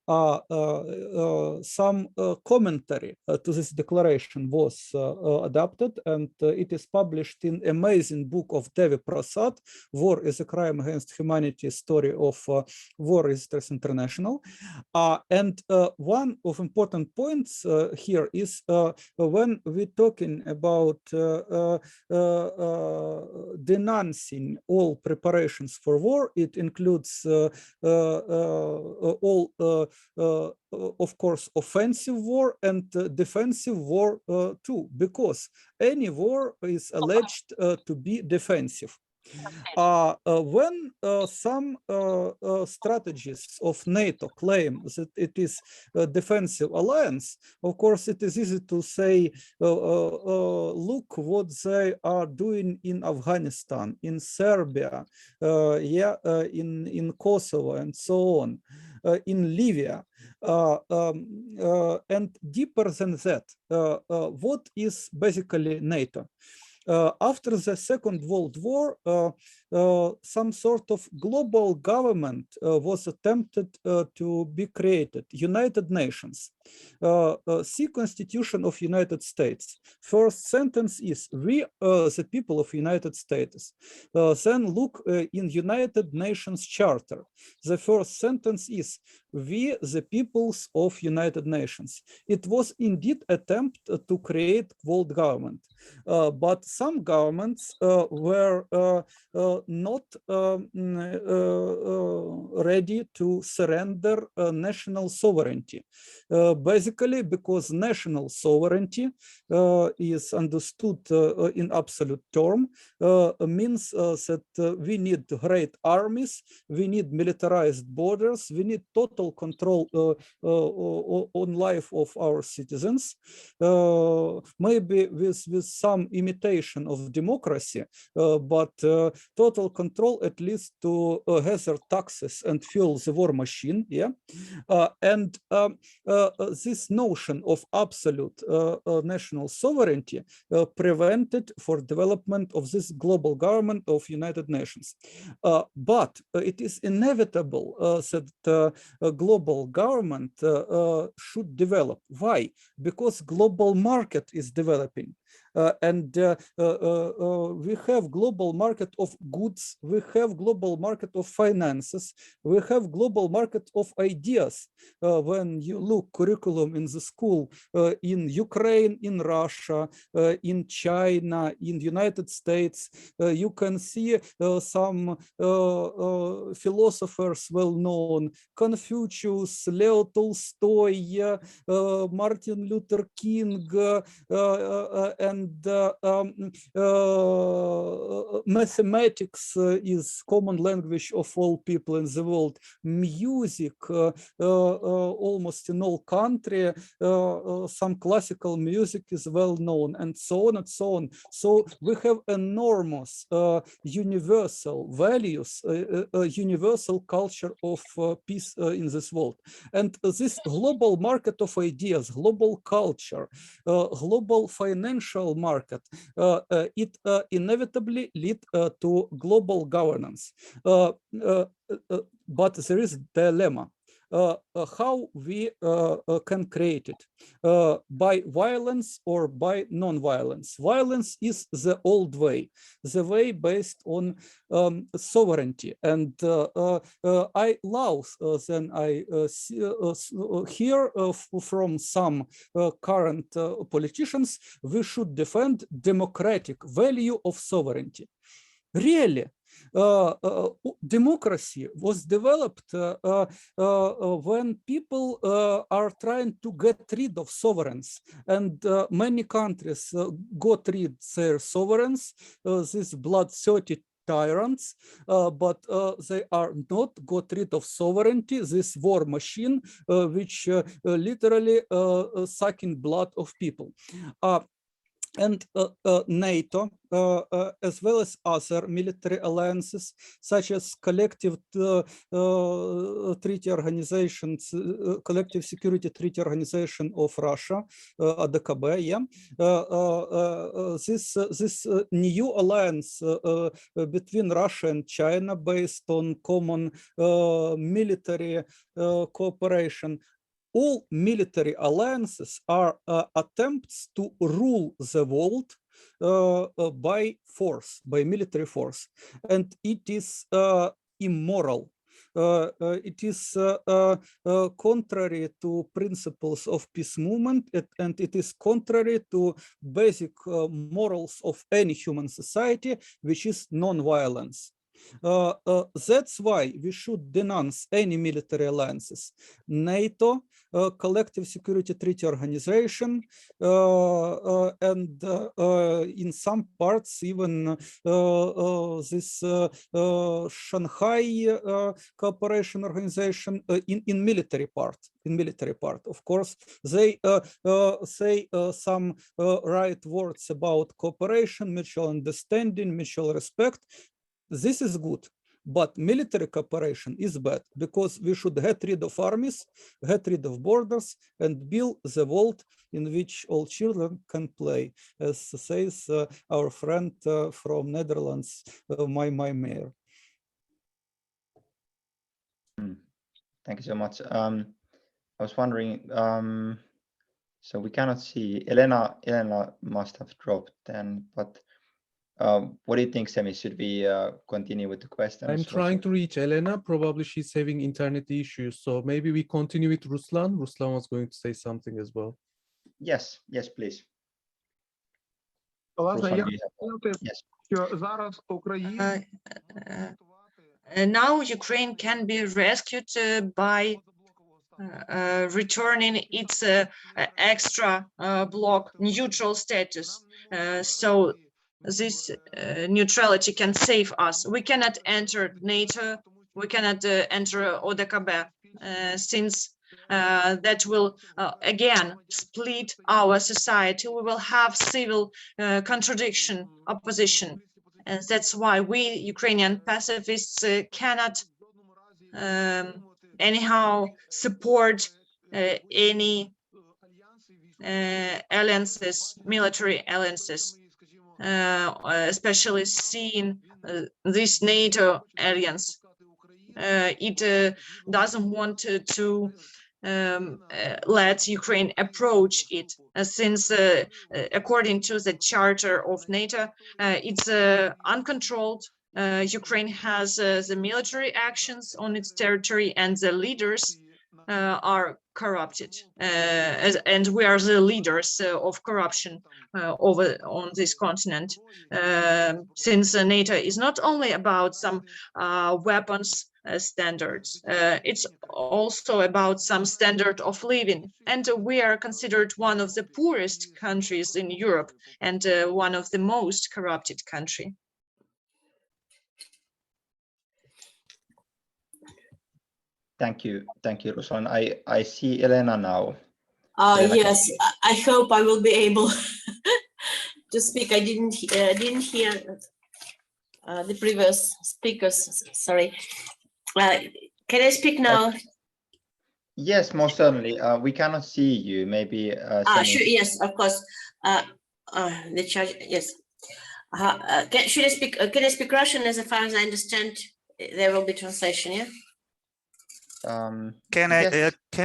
some commentary to this declaration was adopted, and it is published in amazing book of Devi Prasad, War is a Crime Against Humanity, Story of War Resisters International. And one of important points here is when we're talking about denouncing all preparations for war, it includes all, of course, offensive war and defensive war too, because any war is alleged to be defensive. When some strategies of NATO claim that it is a defensive alliance, of course, it is easy to say, look what they are doing in Afghanistan, in Serbia, in Kosovo, and so on, in Libya. And deeper than that, what is basically NATO? After the Second World War, some sort of global government was attempted to be created, United Nations. See Constitution of United States. First sentence is, we the people of United States. Then look in United Nations Charter. The first sentence is, we the peoples of United Nations. It was indeed attempt to create world government. But some governments were not ready to surrender national sovereignty. Basically, because national sovereignty is understood in absolute term, means that we need great armies, we need militarized borders, we need total control on life of our citizens, maybe with some imitation of democracy, but total control at least to gather taxes and fuel the war machine. Yeah, and this notion of absolute national sovereignty prevented for development of this global government of United Nations. But it is inevitable that a global government should develop. Why? Because global market is developing. And we have global market of goods, we have global market of finances, we have global market of ideas. When you look curriculum in the school in Ukraine, in Russia, in China, in the United States, you can see some philosophers well known, Confucius, Leo Tolstoy, Martin Luther King, and mathematics is common language of all people in the world. Music, almost in all countries, some classical music is well known, and so on and so on. So we have enormous universal values, universal culture of peace in this world. And this global market of ideas, global culture, global financial market, it inevitably lead to global governance. But there is a dilemma. How we can create it, by violence or by non-violence. Violence is the old way, the way based on sovereignty. And I love, then I hear from some current politicians, we should defend democratic value of sovereignty. Really? Democracy was developed when people are trying to get rid of sovereigns, and many countries got rid their sovereigns, these bloodthirsty tyrants, but they are not got rid of sovereignty, this war machine, which literally sucking blood of people. and NATO, as well as other military alliances, such as collective treaty organizations, collective security treaty organization of Russia, ADKB, yeah. This new alliance between Russia and China, based on common military cooperation. All military alliances are attempts to rule the world by force, by military force, and it is immoral. It is contrary to principles of peace movement, and it is contrary to basic morals of any human society, which is non-violence. That's why we should denounce any military alliances. NATO, collective security treaty organization, and in some parts even this Shanghai cooperation organization in military part. Of course, they say some right words about cooperation, mutual understanding, mutual respect. This is good, but military cooperation is bad, because we should get rid of armies, get rid of borders, and build the world in which all children can play, as says our friend from Netherlands, my mayor. Thank you so much. I was wondering, so we cannot see Elena must have dropped then, but what do you think, Semi? Should we continue with the questions? I'm trying to reach Elena. Probably she's having internet issues. So maybe we continue with Ruslan. Ruslan was going to say something as well. Yes, please. Власне, Ruslan, я you have- yes. що зараз Україна Now Ukraine can be rescued by returning its extra bloc neutral status. So this neutrality can save us. We cannot enter NATO, we cannot enter ODKB, since that will again split our society. We will have civil contradiction, opposition. And that's why we Ukrainian pacifists cannot anyhow support any alliances, military alliances, especially seeing this NATO alliance. It doesn't want to let Ukraine approach it, since according to the charter of NATO, it's uncontrolled. Ukraine has the military actions on its territory, and the leaders are corrupted, and we are the leaders of corruption over on this continent, since NATO is not only about some weapons standards, it's also about some standard of living, and we are considered one of the poorest countries in Europe, and one of the most corrupted country. Thank you, Ruslan. I see Elena now. Yes, I hope I will be able to speak. I didn't hear the previous speakers. Sorry. Can I speak now? Yes, most certainly. We cannot see you. Maybe. Sure. Yes, of course. The charge. Yes. Should I speak? Can I speak Russian? As far as I understand, there will be translation. Yeah. Can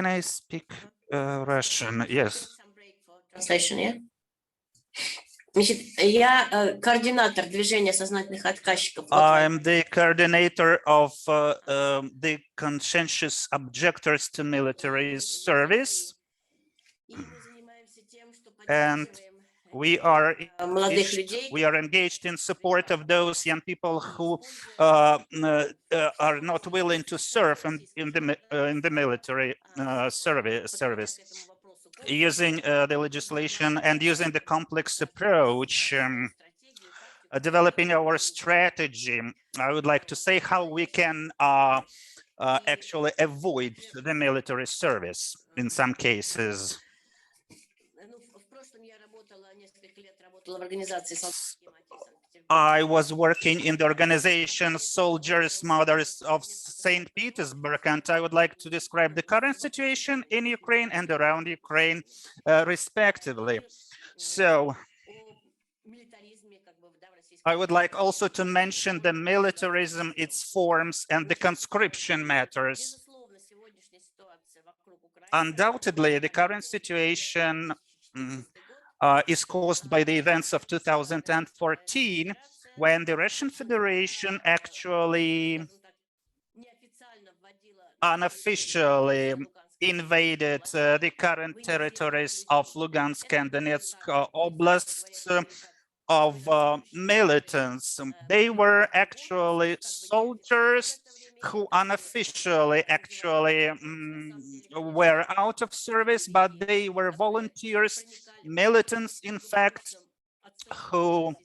I speak Russian? Yes. Translation, yeah. Значит, я координатор движения сознательных отказчиков. I am the coordinator of the Conscientious Objectors to Military Service, and we are engaged in support of those young people who are not willing to serve in the military service. Using the legislation and using the complex approach, developing our strategy, I would like to say how we can actually avoid the military service in some cases. I was working in the organization Soldiers Mothers of St. Petersburg, and I would like to describe the current situation in Ukraine and around Ukraine, respectively. So I would like also to mention the militarism, its forms, and the conscription matters. Undoubtedly, the current situation is caused by the events of 2014, when the Russian Federation actually unofficially invaded the current territories of Lugansk and Donetsk oblasts of militants. They were actually soldiers who unofficially actually were out of service, but they were volunteers, militants, in fact, who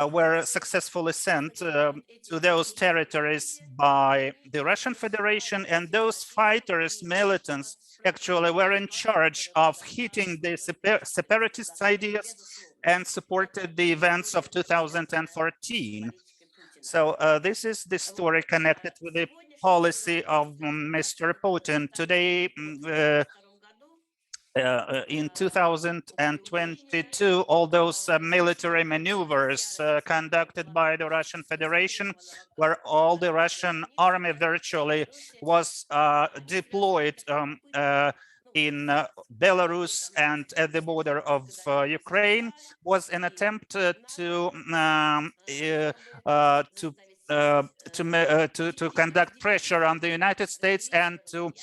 were successfully sent to those territories by the Russian Federation, and those fighters, militants, actually were in charge of hitting the separatist ideas and supported the events of 2014. So this is the story connected with the policy of Mr. Putin. Today, in 2022, all those military maneuvers conducted by the Russian Federation, where all the Russian army virtually was deployed in Belarus and at the border of Ukraine, was an attempt to conduct pressure on the United States and to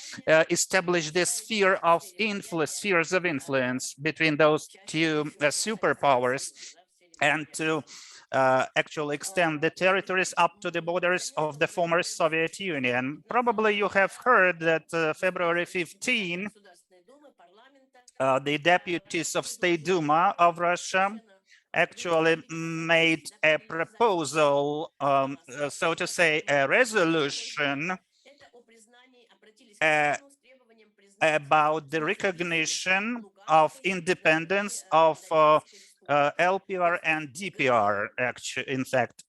establish this spheres of influence between those two superpowers, and to actually extend the territories up to the borders of the former Soviet Union. Probably you have heard that February 15, the deputies of State Duma of Russia actually made a proposal, so to say, a resolution about the recognition of independence of LPR and DPR. Actually, in fact,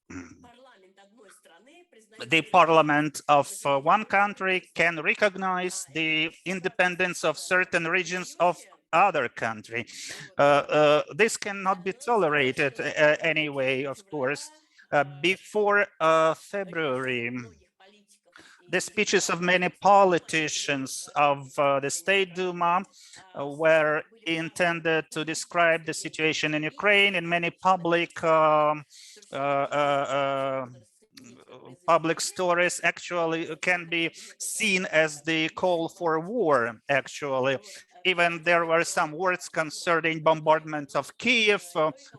the parliament of one country can recognize the independence of certain regions of other country. This cannot be tolerated anyway, of course. Before February, the speeches of many politicians of the State Duma were intended to describe the situation in Ukraine, and many public stories actually can be seen as the call for war, actually. Even there were some words concerning bombardment of Kiev.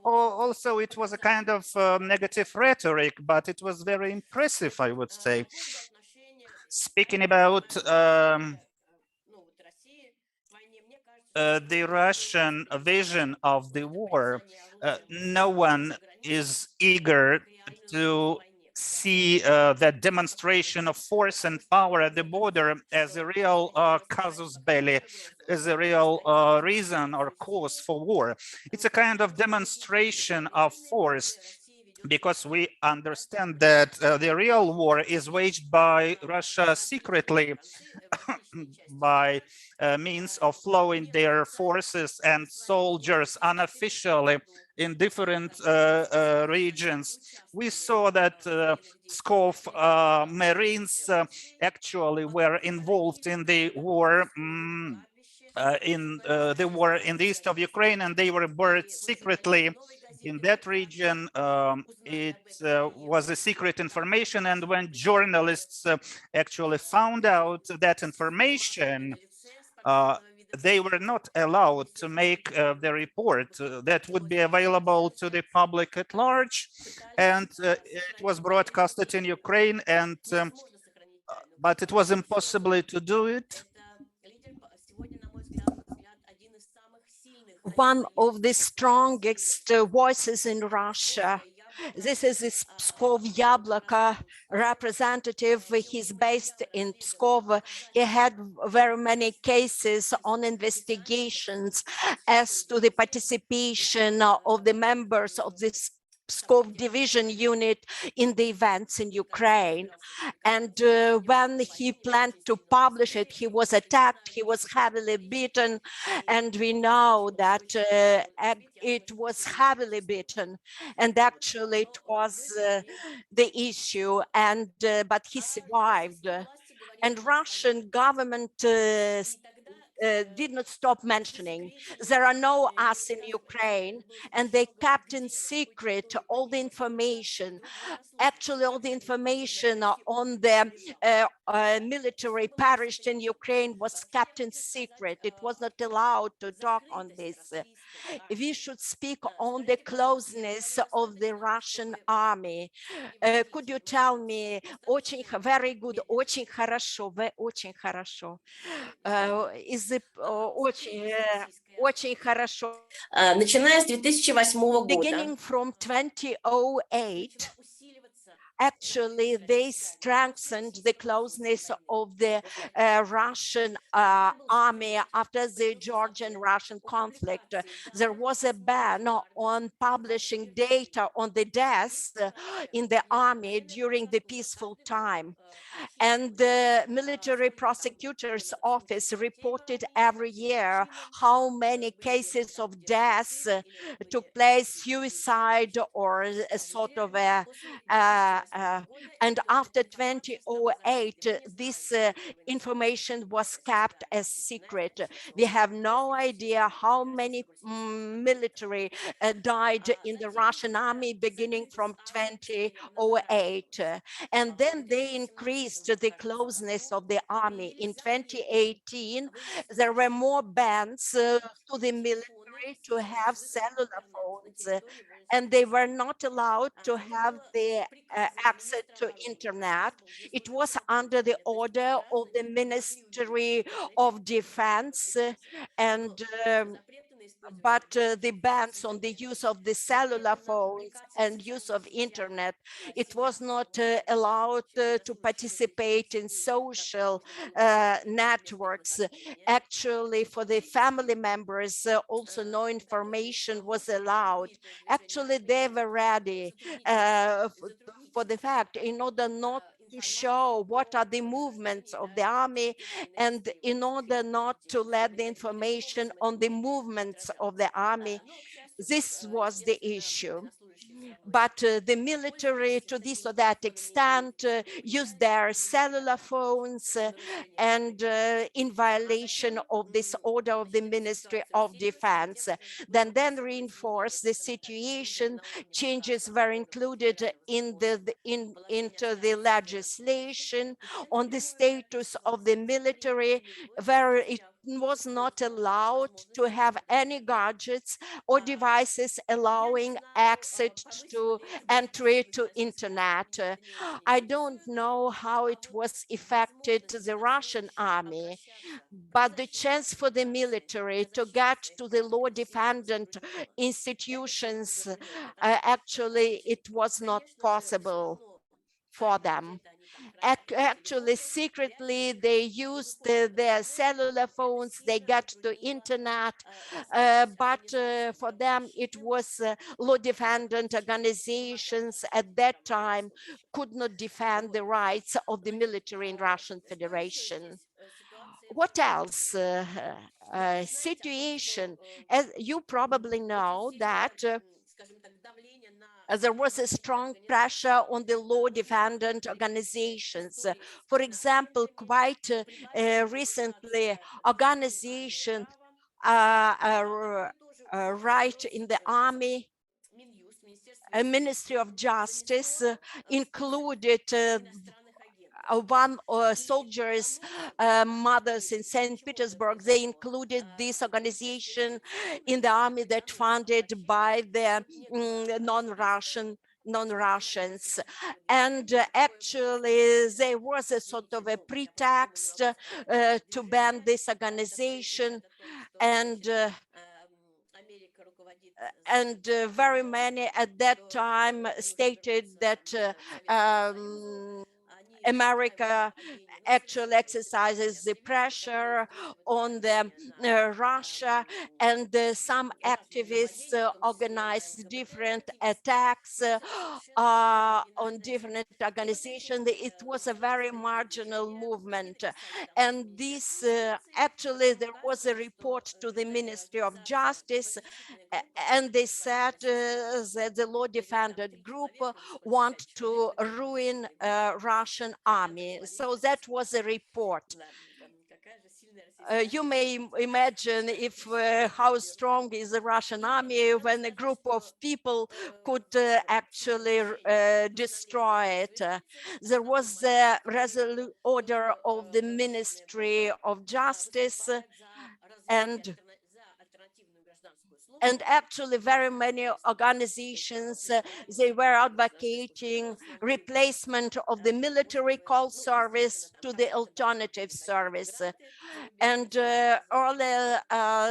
Also, it was a kind of negative rhetoric, but it was very impressive, I would say. Speaking about the Russian vision of the war, no one is eager to see that demonstration of force and power at the border as a real casus belli, as a real reason or cause for war. It's a kind of demonstration of force, because we understand that the real war is waged by Russia secretly by means of flowing their forces and soldiers unofficially in different regions. We saw that Pskov Marines actually were involved in the war in the east of Ukraine, and they were buried secretly in that region. It was a secret information, and when journalists actually found out that information, they were not allowed to make the report that would be available to the public at large, and it was broadcasted in Ukraine, and but it was impossible to do it. One of the strongest voices in Russia This is this Pskov Yabloko representative. He's based in Pskov. He had very many cases on investigations as to the participation of the members of this Pskov division unit in the events in Ukraine. And when he planned to publish it, he was attacked, he was heavily beaten, and we know that it was heavily beaten, and actually it was the issue, and but he survived. And Russian government did not stop mentioning. There are no us in Ukraine, and they kept in secret all the information. Actually, all the information on the military perished in Ukraine was kept in secret. It was not allowed to talk on this. We should speak on the closeness of the Russian army. Could you tell me, очень, very good, очень хорошо, очень хорошо. Is it очень хорошо. Начиная с 2008 года. Beginning from 2008, actually, they strengthened the closeness of the Russian army after the Georgian-Russian conflict. There was a ban on publishing data on the deaths in the army during the peaceful time. And the military prosecutor's office reported every year how many cases of deaths took place, suicide, or a sort of a and after 2008, this information was kept as secret. We have no idea how many military died in the Russian army beginning from 2008. And then they increased the closeness of the army. In 2018, there were more bans to the military to have cellular phones, and they were not allowed to have the access to internet. It was under the order of the Ministry of Defense, and but the bans on the use of the cellular phones and use of internet, it was not allowed to participate in social networks. Actually, for the family members, also no information was allowed. Actually, they were ready for the fact, in order not to show what are the movements of the army, and in order not to let the information on the movements of the army. This was the issue. But the military, to this or that extent, used their cellular phones and in violation of this order of the Ministry of Defense. Then reinforced the situation. Changes were included into the legislation on the status of the military, where it was not allowed to have any gadgets or devices allowing access to entry to internet. I don't know how it was affected the Russian army, but the chance for the military to get to the law-dependent institutions, actually, it was not possible for them. Actually, secretly, they used their cellular phones, they got to internet, but for them, it was law-dependent organizations at that time could not defend the rights of the military in Russian Federation. What else? Situation, as you probably know that there was a strong pressure on the law-dependent organizations. For example, quite recently, organization right in the army, a Ministry of Justice included one soldiers' mothers in St. Petersburg. They included this organization in the army that funded by the non-Russians. And actually, there was a sort of a pretext to ban this organization, and and very many at that time stated that America actually exercises the pressure on Russia, and some activists organized different attacks on different organizations. It was a very marginal movement. And this actually, there was a report to the Ministry of Justice, and they said that the law defended group want to ruin Russian army. So that was a report. You may imagine if how strong is the Russian army when a group of people could actually destroy it. There was a resolute order of the Ministry of Justice, and actually very many organizations, they were advocating replacement of the military call service to the alternative service. And earlier,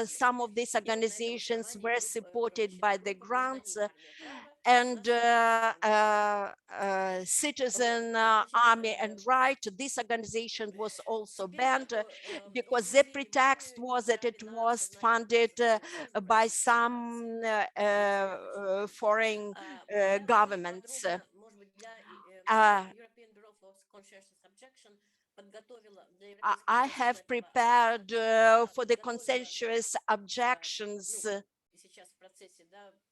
some of these organizations were supported by the grants, and Citizen Army and Right. This organization was also banned because the pretext was that it was funded by some foreign governments. I have prepared for the conscientious objections,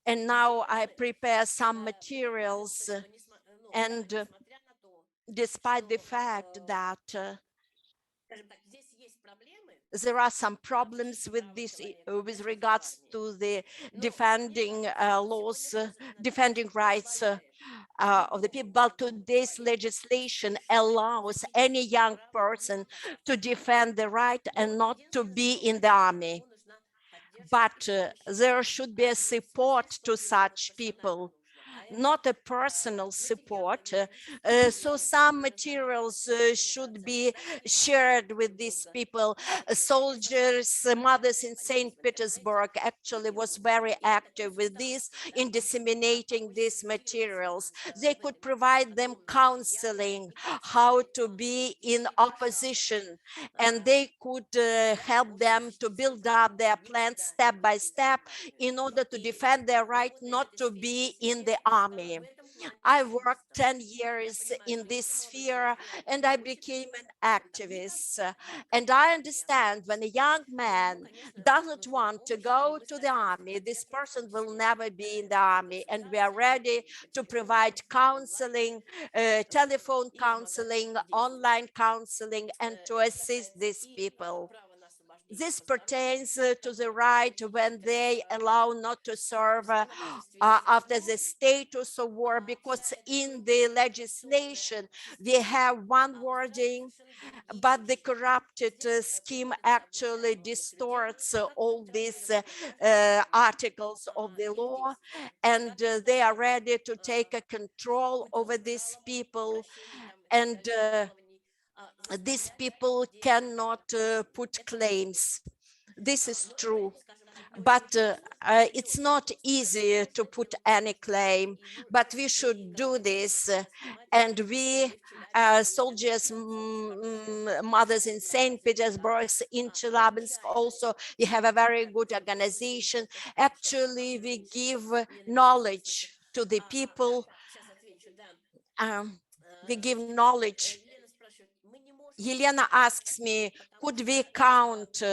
and now I prepare some materials, and despite the fact that there are some problems with this with regards to the defending laws, defending rights of the people, but today's legislation allows any young person to defend the right and not to be in the army. But there should be a support to such people, not a personal support. So some materials should be shared with these people. Soldiers, mothers in St. Petersburg actually was very active with this in disseminating these materials. They could provide them counseling, how to be in opposition, and they could help them to build up their plans step by step in order to defend their right not to be in the army. I worked 10 years in this sphere and I became an activist. And I understand when a young man doesn't want to go to the army, this person will never be in the army. And we are ready to provide counseling, telephone counseling, online counseling, and to assist these people. This pertains to the right when they allow not to serve after the status of war, because in the legislation we have one wording, but the corrupted scheme actually distorts all these articles of the law, and they are ready to take a control over these people, and these people cannot put claims. This is true, but it's not easy to put any claim, but we should do this. And we, soldiers, mothers in St. Petersburg, in Chelyabinsk also, we have a very good organization. Actually, we give knowledge to the people. We give knowledge. Yelena asks me, could we count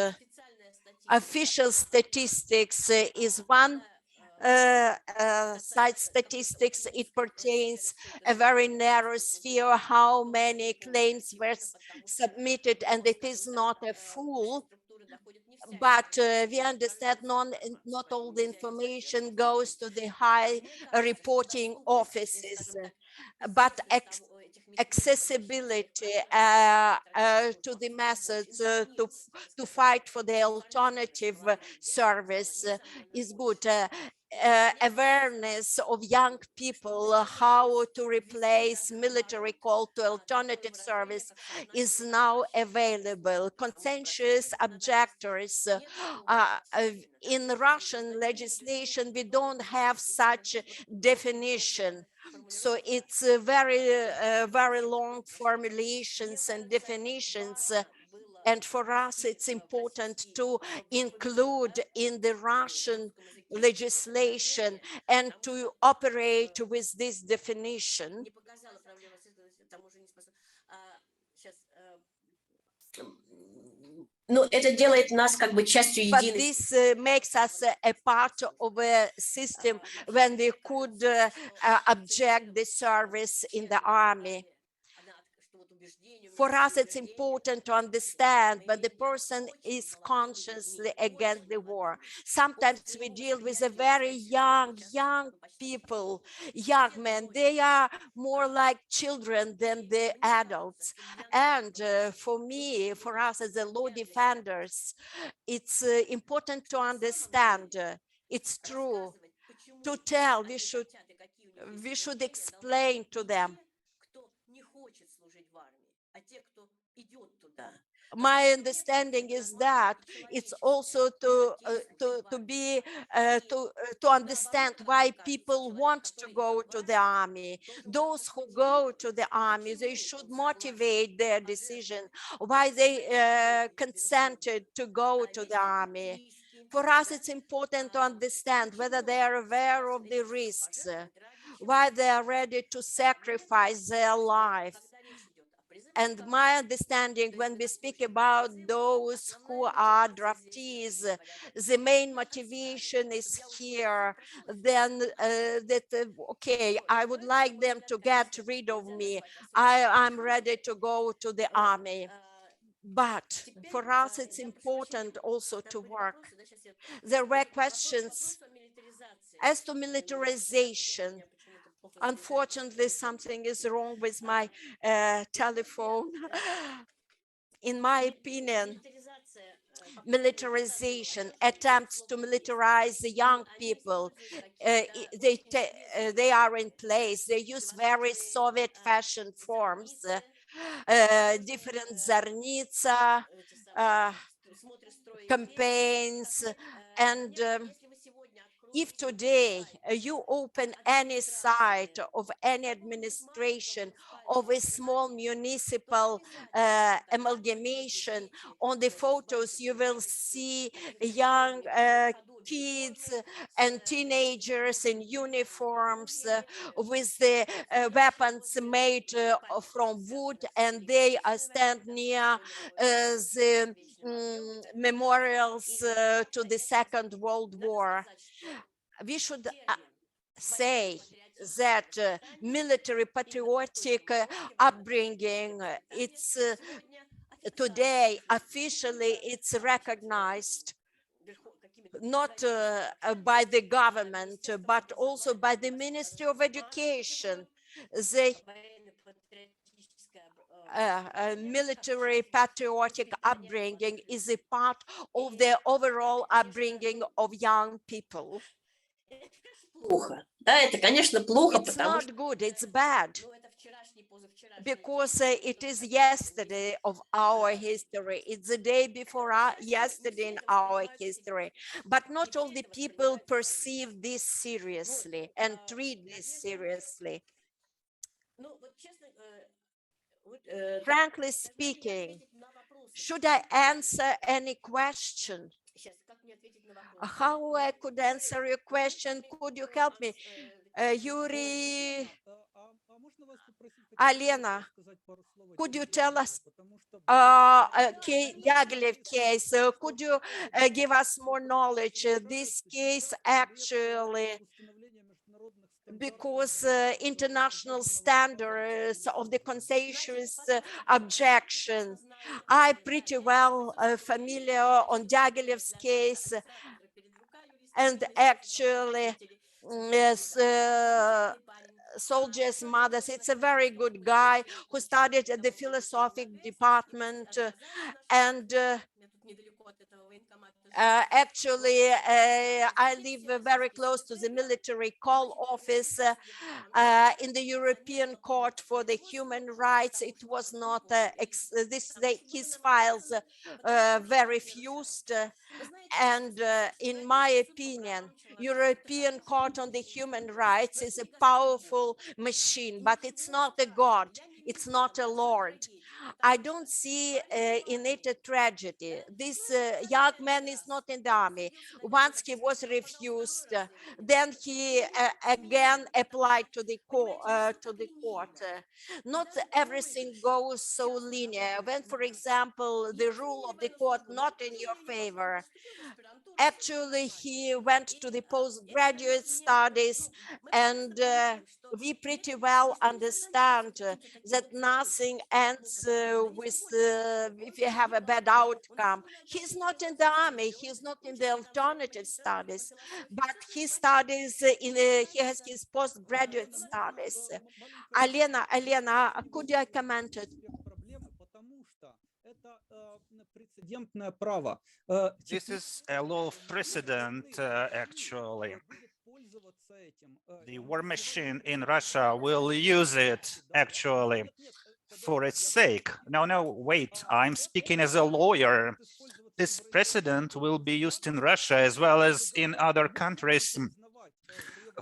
official statistics? Is one side statistics, it pertains a very narrow sphere, how many claims were submitted, and it is not a full, but we understand not all the information goes to the high reporting offices, but accessibility to the methods to fight for the alternative service is good. awareness of young people how to replace military call to alternative service is now available. Conscientious objectors. In Russian legislation, we don't have such definition. So it's very long formulations and definitions. And for us, it's important to include in the Russian legislation and to operate with this definition. Ну, это делает нас как бы частью But единой. this makes us a part of a system when we could object the service in the army. For us, it's important to understand when the person is consciously against the war. Sometimes we deal with a very young people, young men. They are more like children than the adults. And for me, for us as the law defenders, it's important to understand. It's true to tell. We should explain to them. My understanding is that it's also to understand why people want to go to the army. Those who go to the army, they should motivate their decision why they consented to go to the army. For us, it's important to understand whether they are aware of the risks, why they are ready to sacrifice their life. And my understanding, when we speak about those who are draftees, the main motivation is here, then okay, I would like them to get rid of me. I'm ready to go to the army. But for us, it's important also to work. There were questions as to militarization. Unfortunately, something is wrong with my telephone. In my opinion, militarization, attempts to militarize the young people, they are in place. They use very Soviet fashion forms, different Zarnitsa campaigns, and if today you open any site of any administration of a small municipal amalgamation, on the photos you will see young kids and teenagers in uniforms with the weapons made from wood, and they stand near the memorials to the Second World War. We should say that military patriotic upbringing, it's today officially it's recognized not by the government, but also by the Ministry of Education. The military patriotic upbringing is a part of the overall upbringing of young people. It's not good, it's bad, because it is yesterday of our history. It's the day before yesterday in our history. But not all the people perceive this seriously and treat this seriously. Frankly speaking, should I answer any question? How I could answer your question? Could you help me? Yuri, Alena, could you tell us Diaghilev case? Could you give us more knowledge? This case actually, because international standards of the conscientious objection, I'm pretty well familiar on Diaghilev's case, and actually, yes, soldiers' mothers. It's a very good guy who studied at the philosophic department, and Actually, I live very close to the military call office in the European Court for the Human Rights. It was not his files were refused. And in my opinion, European Court on the Human Rights is a powerful machine, but it's not a God. It's not a Lord. I don't see in it a tragedy. This young man is not in the army. Once he was refused, then he again applied to the court. Not everything goes so linear. When, for example, the rule of the court not in your favor, actually he went to the postgraduate studies, and we pretty well understand that nothing ends with if you have a bad outcome. He's not in the army, he's not in the alternative studies, but he studies he has his postgraduate studies. Alena, could you comment it? This is a law of precedent, actually. The war machine in Russia will use it, actually, for its sake. No, wait, I'm speaking as a lawyer. This precedent will be used in Russia as well as in other countries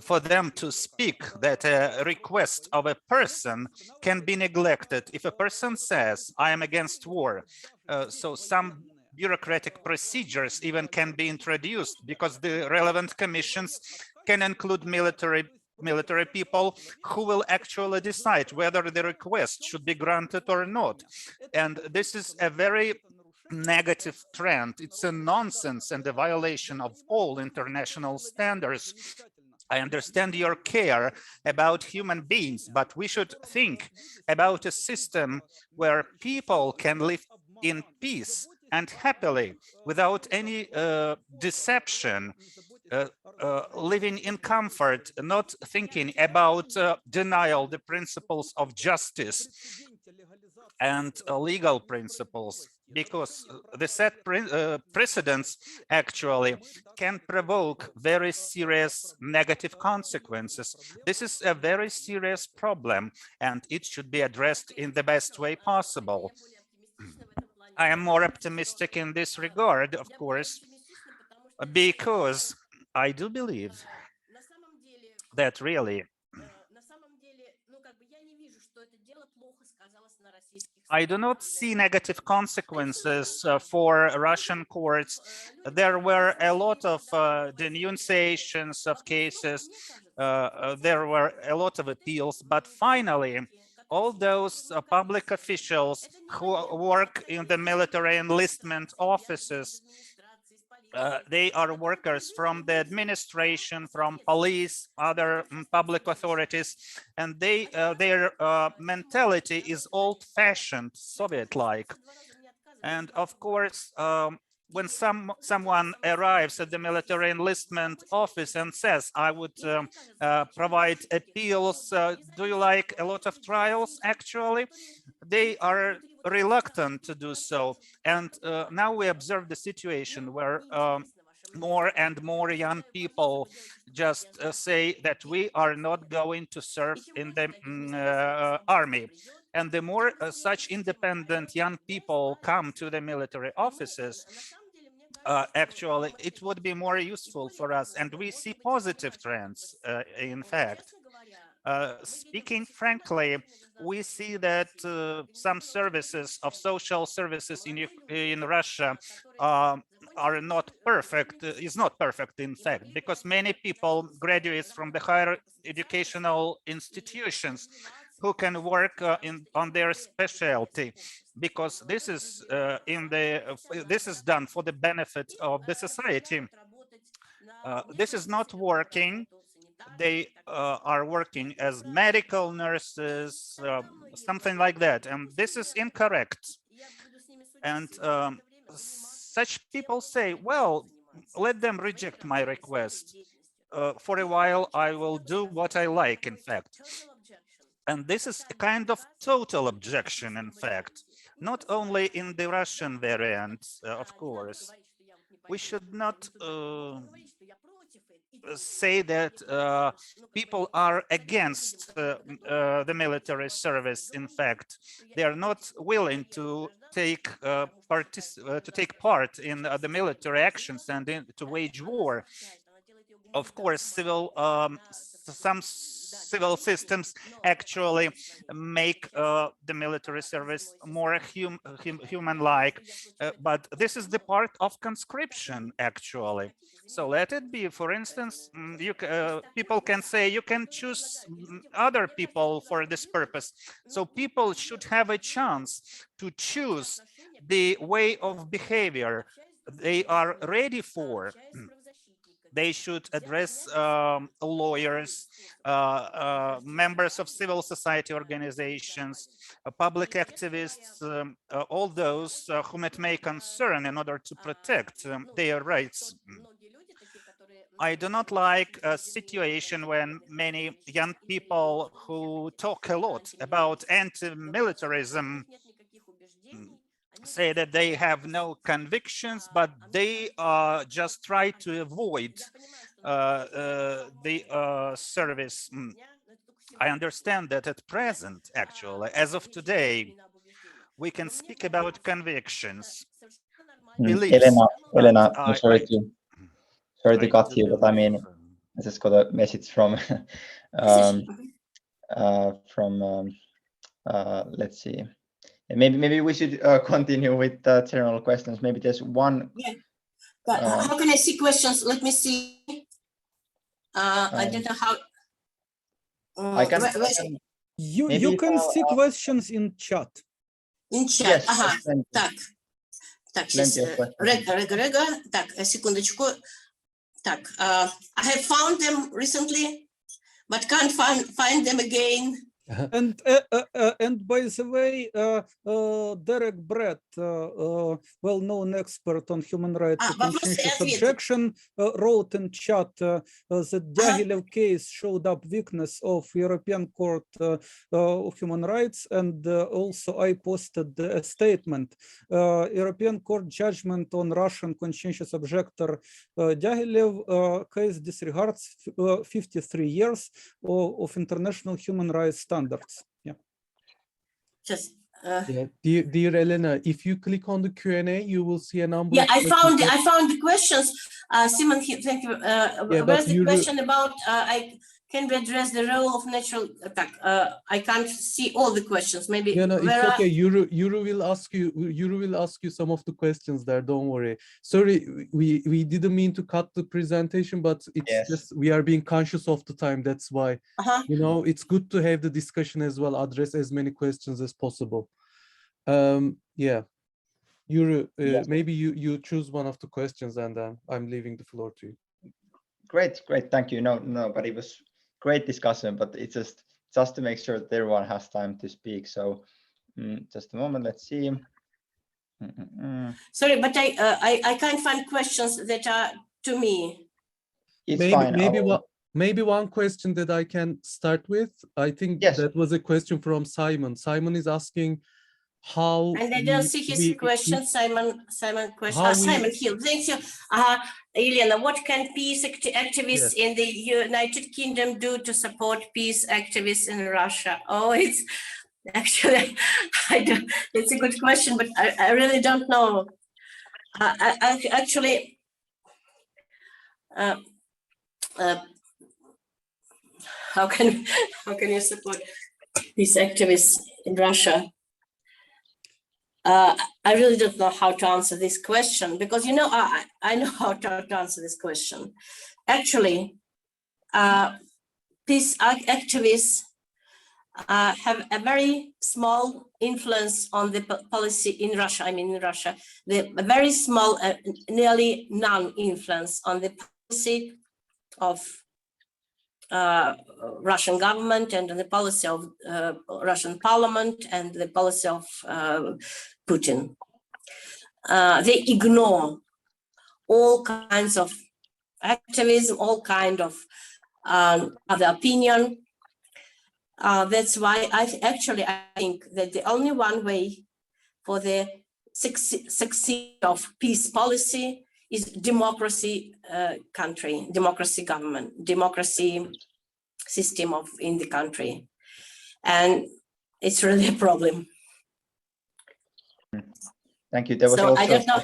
for them to speak that a request of a person can be neglected. If a person says, I am against war, so some bureaucratic procedures even can be introduced, because the relevant commissions can include military people who will actually decide whether the request should be granted or not. And this is a very negative trend. It's a nonsense and a violation of all international standards. I understand your care about human beings, but we should think about a system where people can live in peace and happily without any deception, living in comfort, not thinking about denial, the principles of justice and legal principles, because the set precedents actually can provoke very serious negative consequences. This is a very serious problem, and it should be addressed in the best way possible. I am more optimistic in this regard, of course, because I do believe that really I do not see negative consequences for Russian courts. There were a lot of denunciations of cases. There were a lot of appeals, but finally, all those public officials who work in the military enlistment offices, they are workers from the administration, from police, other public authorities, and their mentality is old-fashioned, Soviet-like. And of course, when someone arrives at the military enlistment office and says, I would provide appeals, do you like a lot of trials? Actually, they are reluctant to do so. And now we observe the situation where more and more young people just say that we are not going to serve in the army. And the more such independent young people come to the military offices, actually, it would be more useful for us. And we see positive trends, in fact. Speaking frankly, we see that some services of social services in Russia are not perfect, is not perfect in fact, because many people graduate from the higher educational institutions who can work on their specialty, because this is this is done for the benefit of the society. This is not working. They are working as medical nurses, something like that, and this is incorrect. And such people say, well, let them reject my request. For a while, I will do what I like, in fact. And this is a kind of total objection, in fact. not only in the Russian variant, of course. We should not say that people are against the military service. In fact, they are not willing to take part in the military actions and to wage war. Of course, some civil systems actually make the military service more human-like, but this is the part of conscription, actually. So let it be. For instance, people can say you can choose other people for this purpose. So people should have a chance to choose the way of behavior they are ready for. They should address lawyers, members of civil society organizations, public activists, all those whom it may concern in order to protect their rights. I do not like a situation when many young people who talk a lot about anti-militarism say that they have no convictions, but they just try to avoid the service. I understand that at present, actually, as of today, we can speak about convictions, beliefs. Elena, I'm sorry to cut you, but I mean, I just got a message from let's see. Maybe we should continue with general questions. Maybe there's one. Yeah. But how can I see questions? Let me see. I don't know how. I can. You can see questions in chat. In chat. Yes, Ага. Так, сейчас. Рега. Так, секундочку. Так, I have found them recently, but can't find them again. And by the way, Derek Brett, well-known expert on human rights and conscientious objection, wrote in chat that Diaghilev case showed up weakness of European Court of Human Rights, and also I posted a statement. European Court judgment on Russian conscientious objector Diaghilev case disregards 53 years of international human rights standards. Yeah. Just. Yeah, dear Elena, if you click on the Q&A, you will see a number. Yeah, I found the questions. Simon, thank you. Where's the question about? Can we address the role of natural attack? I can't see all the questions. Maybe. Yeah, no, it's okay. Yuru will ask you some of the questions there. Don't worry. Sorry, we didn't mean to cut the presentation, but it's just we are being conscious of the time. That's why you know it's good to have the discussion as well. Address as many questions as possible. Yeah, Yuru, maybe you choose one of the questions, and then I'm leaving the floor to you. Great, thank you. No, but it was great discussion, but it's just to make sure that everyone has time to speak. So just a moment, let's see. Sorry, but I can't find questions that are to me. It's fine. Maybe one question that I can start with. I think that was a question from Simon. Simon is asking how. And I don't see his question. Simon question. Simon Hill. Thank you. Elena, what can peace activists in the United Kingdom do to support peace activists in Russia? Oh, it's actually, it's a good question, but I really don't know. I actually, how can you support peace activists in Russia? I really don't know how to answer this question, because, you know, I know how to answer this question. Actually, peace activists have a very small influence on the policy in Russia. I mean, in Russia, a very small, nearly none influence on the policy of Russian government and the policy of Russian parliament and the policy of Putin. They ignore all kinds of activism, all kind of other opinion. That's why I think that the only one way for the succeed of peace policy is democracy country, democracy government, democracy system in the country. And it's really a problem. Thank you. There was so also I don't know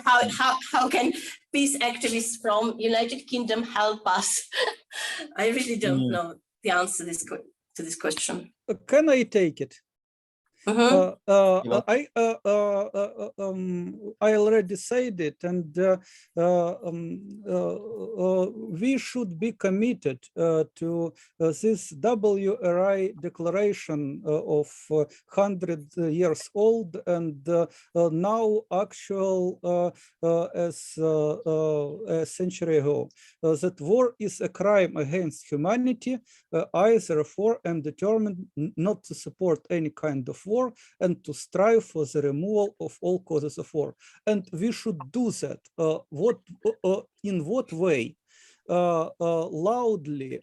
how can peace activists from United Kingdom help us? I really don't know the answer to this question. Can I take it? Mm-hmm. I already said it, and we should be committed to this WRI declaration of 100 years old and now actual as a century ago, that war is a crime against humanity. I therefore am determined not to support any kind of war and to strive for the removal of all causes of war. And we should do that. In what way? Loudly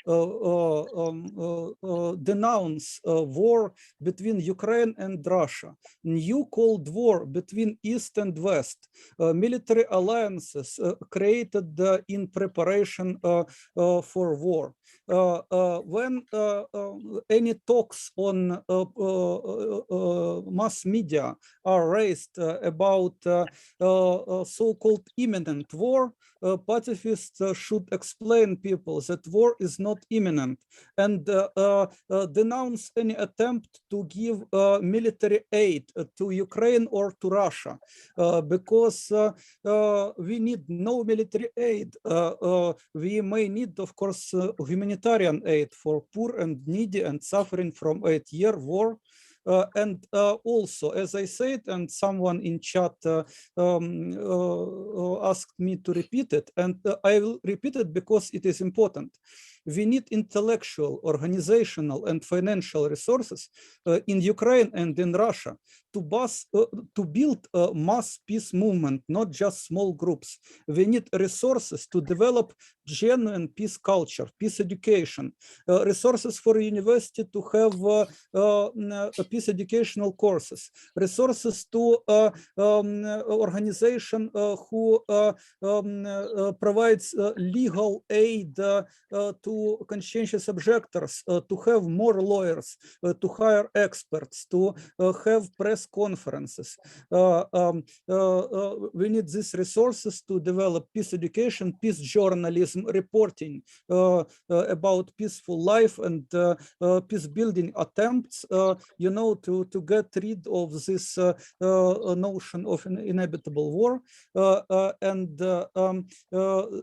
denounce war between Ukraine and Russia, new Cold War between East and West, military alliances created in preparation for war. When any talks on mass media are raised about so-called imminent war, pacifists should explain people that war is not imminent and denounce any attempt to give military aid to Ukraine or to Russia, because we need no military aid. We may need, of course, humanitarian aid for poor and needy and suffering from 8-year war. And also, as I said, and someone in chat asked me to repeat it, and I will repeat it because it is important. We need intellectual, organizational, and financial resources in Ukraine and in Russia to build a mass peace movement, not just small groups. We need resources to develop genuine peace culture, peace education, resources for university to have peace educational courses, resources to organization who provides legal aid to conscientious objectors, to have more lawyers, to hire experts, to have press conferences. We need these resources to develop peace education, peace journalism, reporting about peaceful life and peace building attempts, you know, to get rid of this notion of an inevitable war.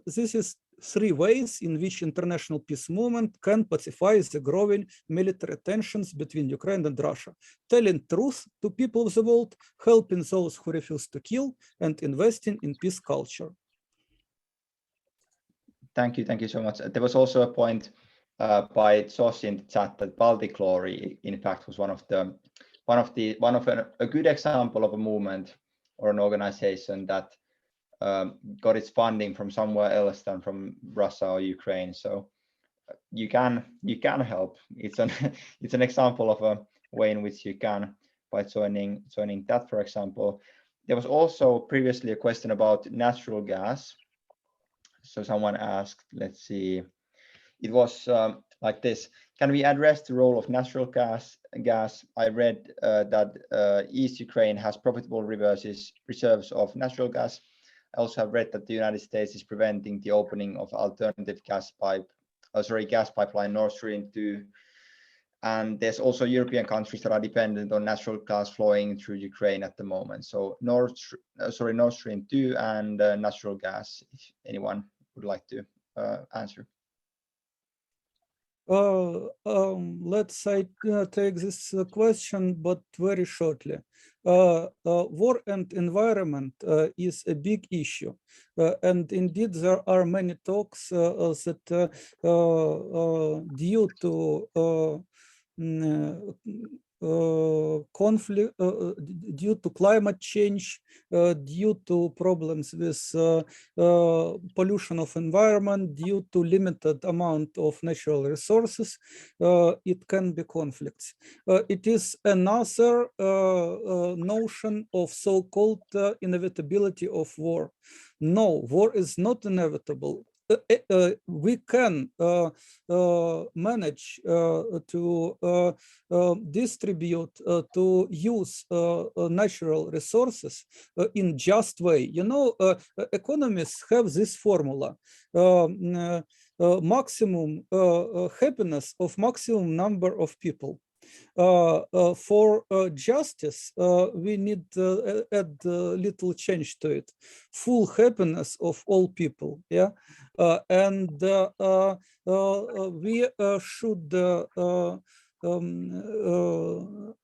This is 3 ways in which international peace movement can pacify the growing military tensions between Ukraine and Russia: telling truth to people of the world, helping those who refuse to kill, and investing in peace culture. Thank you so much. There was also a point by Josh in the chat that Baltic Glory, in fact, was a good example of a movement or an organization that got its funding from somewhere else than from Russia or Ukraine. So you can help. It's an example of a way in which you can by joining that, for example. There was also previously a question about natural gas. So someone asked, let's see, it was like this: can we address the role of natural gas? I read that East Ukraine has profitable reserves of natural gas. I also have read that the United States is preventing the opening of alternative gas pipeline Nord Stream 2. And there's also European countries that are dependent on natural gas flowing through Ukraine at the moment. So Nord Stream 2 and natural gas, if anyone would like to answer. Let's take this question, but very shortly. War and environment is a big issue, and indeed there are many talks that due to conflict, due to climate change, due to problems with pollution of environment, due to limited amount of natural resources, it can be conflicts. It is another notion of so-called inevitability of war. No, war is not inevitable. We can manage to distribute, to use natural resources in just way. You know, economists have this formula, maximum happiness of maximum number of people. For justice, we need add little change to it. Full happiness of all people, yeah, and we should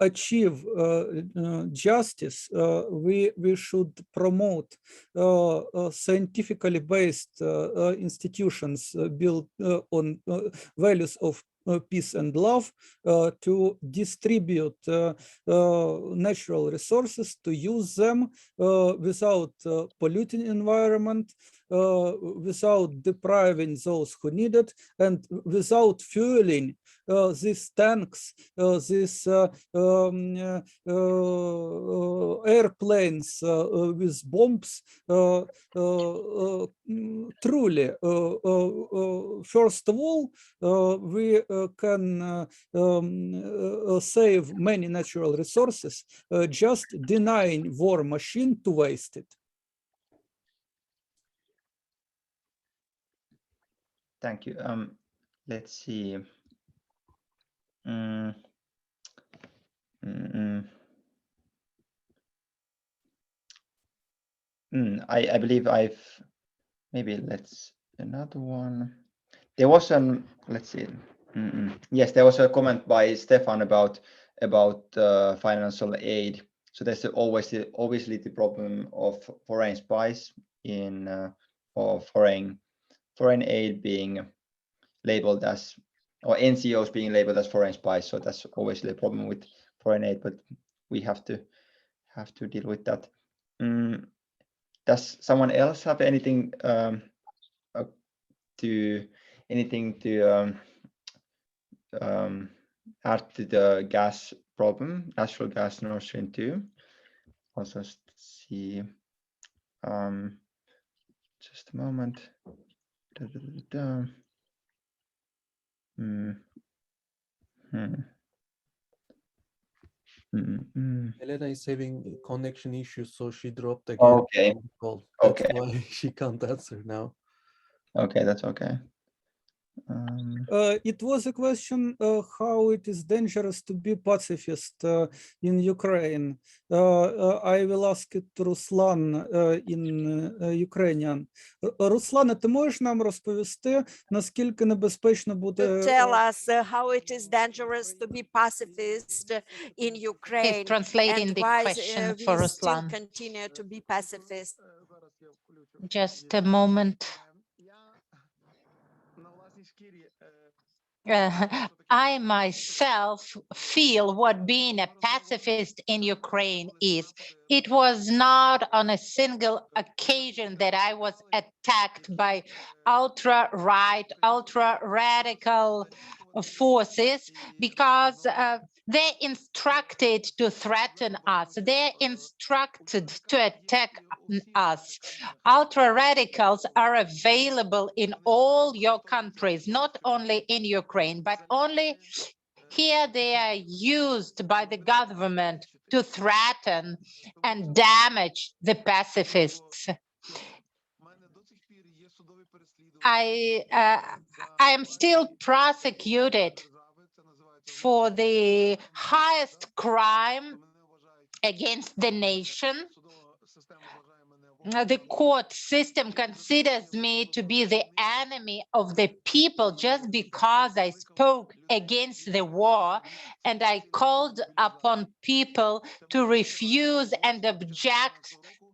achieve justice. We should promote scientifically based institutions built on values of peace and love, to distribute natural resources, to use them without polluting environment, without depriving those who need it, and without fueling these tanks, these airplanes with bombs. Truly, first of all, we can save many natural resources, just denying war machine to waste it. Thank you. Let's see. I believe maybe let's another one. There was an, let's see. Yes, there was a comment by Stefan about financial aid. So there's obviously the problem of foreign spies or foreign aid being labeled as, or NGOs being labeled as foreign spies. So that's obviously a problem with foreign aid, but we have to deal with that. Does someone else have anything to add to the gas problem, natural gas Nord Stream 2? I'll just see. Just a moment. Elena is having connection issues, so she dropped again. Okay. That's okay. why she can't answer now. Okay, that's okay. It was a question how it is dangerous to be pacifist in Ukraine. I will ask it to Ruslan in Ukrainian. Руслане, ти можеш нам розповісти, наскільки небезпечно бути? Tell us how it is dangerous to be pacifist in Ukraine, translating the why question we for still Ruslan. continue to be pacifist. Just a moment. I myself feel what being a pacifist in Ukraine is. It was not on a single occasion that I was attacked by ultra-right, ultra-radical forces, because they're instructed to threaten us. They're instructed to attack us. Ultra-radicals are available in all your countries, not only in Ukraine, but only here they are used by the government to threaten and damage the pacifists. I am still prosecuted for the highest crime against the nation. The court system considers me to be the enemy of the people just because I spoke against the war, and I called upon people to refuse and object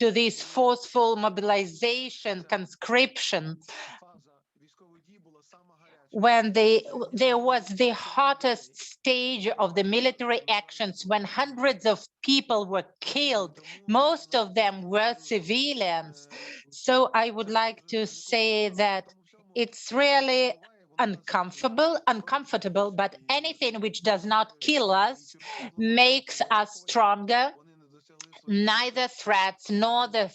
to this forceful mobilization, conscription. when there was the hottest stage of the military actions, when hundreds of people were killed, most of them were civilians. So I would like to say that it's really uncomfortable, but anything which does not kill us makes us stronger. Neither threats nor the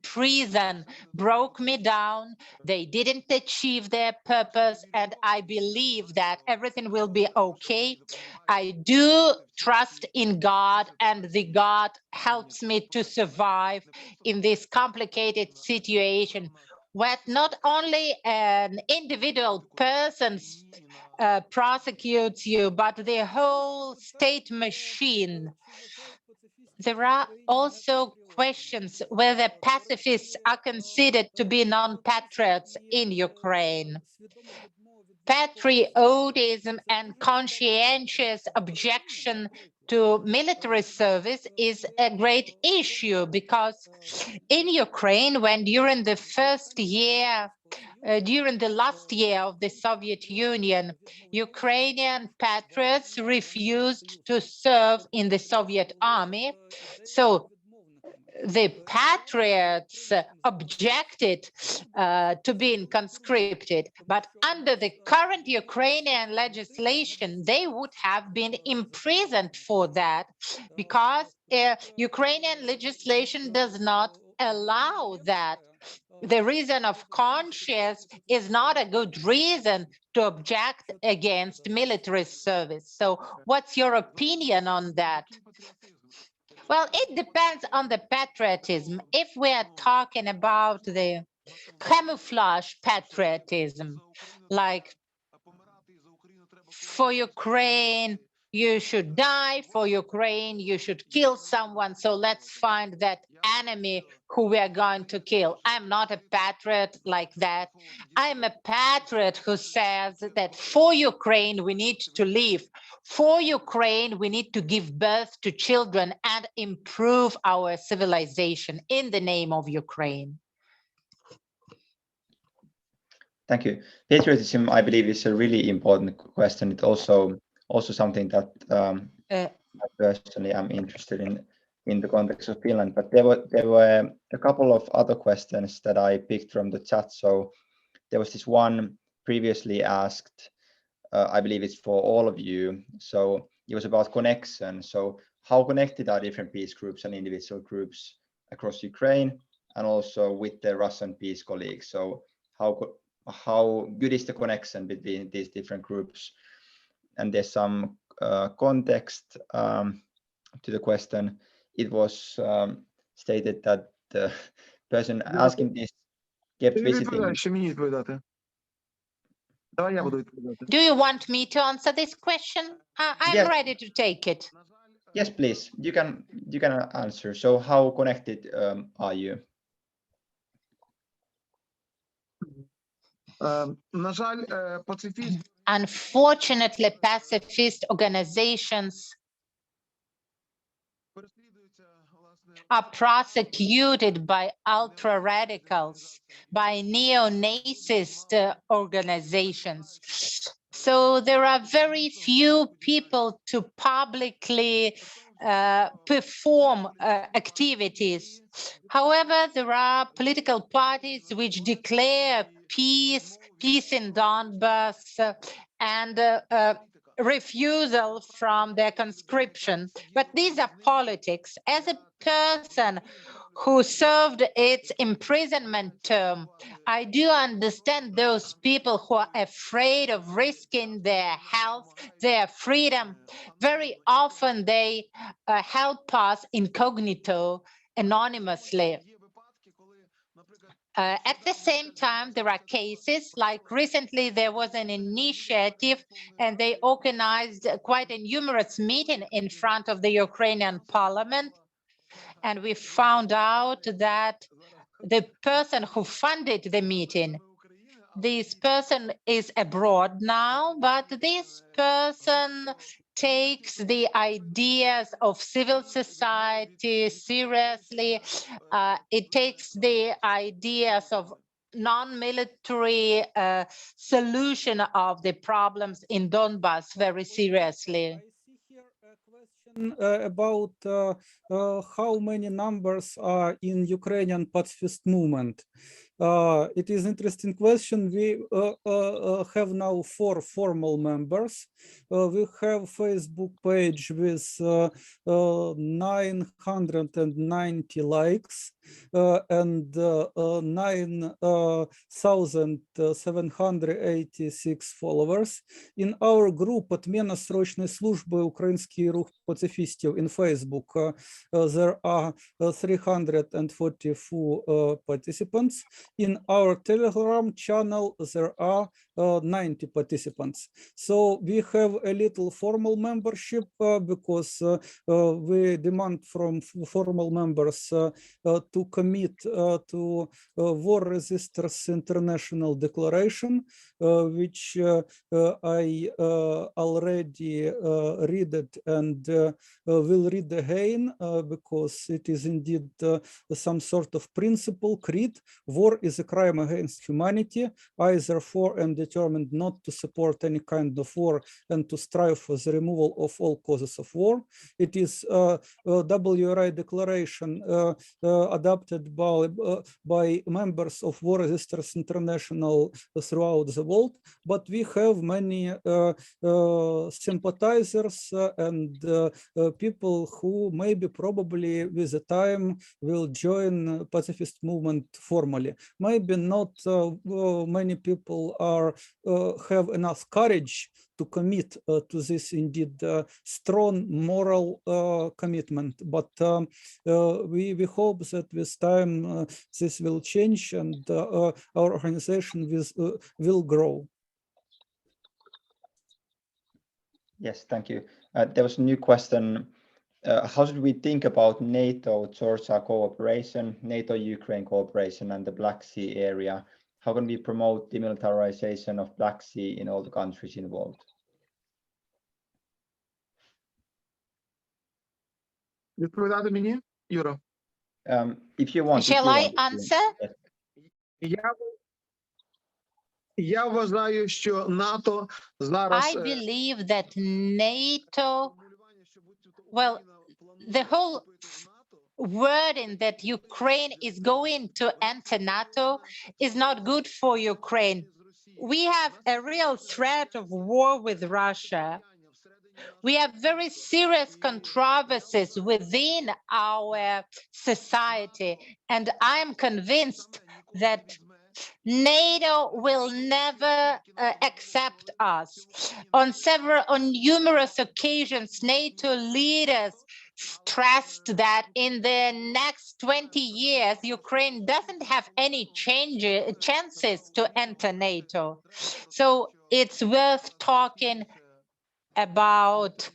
prison broke me down. They didn't achieve their purpose, and I believe that everything will be okay. I do trust in God, and the God helps me to survive in this complicated situation, where not only an individual person prosecutes you, but the whole state machine. There are also questions whether pacifists are considered to be non-patriots in Ukraine. Patriotism and conscientious objection to military service is a great issue, because in Ukraine, when during the last year of the Soviet Union, Ukrainian patriots refused to serve in the Soviet army. So the patriots objected to being conscripted, but under the current Ukrainian legislation, they would have been imprisoned for that, because Ukrainian legislation does not allow that. The reason of conscience is not a good reason to object against military service. So what's your opinion on that? Well, it depends on the patriotism. If we are talking about the camouflage patriotism, like for Ukraine, you should die, for Ukraine, you should kill someone, so let's find that enemy who we are going to kill. I'm not a patriot like that. I'm a patriot who says that for Ukraine, we need to live. For Ukraine, we need to give birth to children and improve our civilization in the name of Ukraine. Thank you. Patriotism, I believe, is a really important question. It's also something that personally I'm interested in the context of Finland. But there were a couple of other questions that I picked from the chat. So there was this one previously asked. I believe it's for all of you. So it was about connection. So how connected are different peace groups and individual groups across Ukraine, and also with the Russian peace colleagues? So how good is the connection between these different groups? And there's some context to the question. It was stated that the person asking this kept visiting. Do you want me to answer this question? I'm ready to take it. Yes, please. You can answer. So how connected are you? Unfortunately, pacifist organizations are prosecuted by ultra-radicals, by neo-Nazist organizations. So there are very few people to publicly perform activities. However, there are political parties which declare peace in Donbass, and refusal from their conscription. But these are politics. As a person who served its imprisonment term, I do understand those people who are afraid of risking their health, their freedom. Very often they help us incognito, anonymously. At the same time, there are cases like recently there was an initiative and they organized quite a numerous meeting in front of the Ukrainian parliament. And we found out that the person who funded the meeting, this person is abroad now, but this person takes the ideas of civil society seriously. It takes the ideas of non-military solution of the problems in Donbass very seriously. I see here a question about how many numbers are in Ukrainian Pacifist Movement. It is an interesting question. We have now 4 formal members. We have Facebook page with 990 likes and 9,786 followers. In our group «Отмена срочной службы Украинский рух пацифистов» in Facebook, there are 344 participants. In our Telegram channel, there are 90 participants. So we have a little formal membership because we demand from formal members to commit to War Resisters International Declaration, which I already read it and will read again because it is indeed some sort of principle, creed. War is a crime against humanity. I therefore am determined not to support any kind of war and to strive for the removal of all causes of war. It is a WRI declaration adopted by members of War Resisters International throughout the world, but we have many sympathizers and people who maybe probably with the time will join pacifist movement formally. Maybe not many people have enough courage to commit to this indeed strong moral commitment, but we hope that with time this will change and our organization will grow. Yes, thank you. There was a new question. How should we think about NATO-Georgia cooperation, NATO-Ukraine cooperation, and the Black Sea area? How can we promote demilitarization of Black Sea in all the countries involved? Відповідати мені, Юра? If you want. Shall I answer? Я вважаю, що НАТО зараз... I believe that NATO, well, the whole wording that Ukraine is going to enter NATO is not good for Ukraine. We have a real threat of war with Russia. We have very serious controversies within our society, and I'm convinced that NATO will never accept us. On numerous occasions, NATO leaders stressed that in the next 20 years, Ukraine doesn't have any chances to enter NATO. So it's worth talking about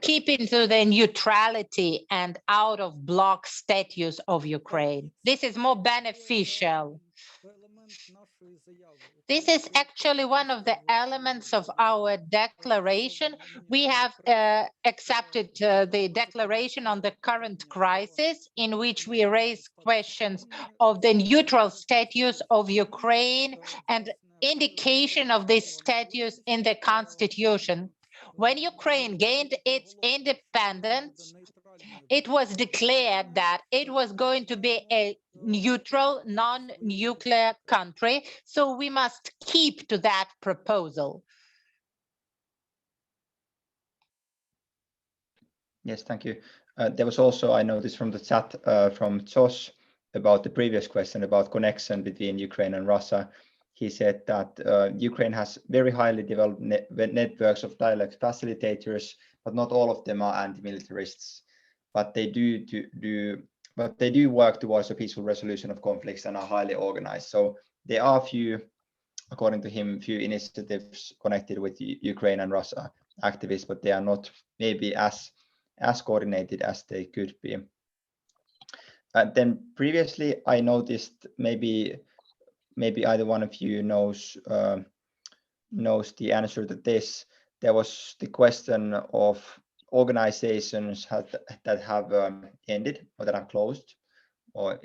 keeping to the neutrality and out of bloc status of Ukraine. This is more beneficial. This is actually one of the elements of our declaration. We have accepted the declaration on the current crisis, in which we raise questions of the neutral status of Ukraine and indication of this status in the constitution. When Ukraine gained its independence, it was declared that it was going to be a neutral, non-nuclear country, so we must keep to that proposal. Yes, thank you. There was also, I noticed from the chat from Josh about the previous question about connection between Ukraine and Russia. He said that Ukraine has very highly developed networks of dialogue facilitators, but not all of them are anti-militarists. But they do work towards a peaceful resolution of conflicts and are highly organized. So there are according to him, few initiatives connected with Ukraine and Russia activists, but they are not maybe as coordinated as they could be. Then previously, I noticed maybe either one of you knows the answer to this. There was the question of organizations that have ended or that have closed or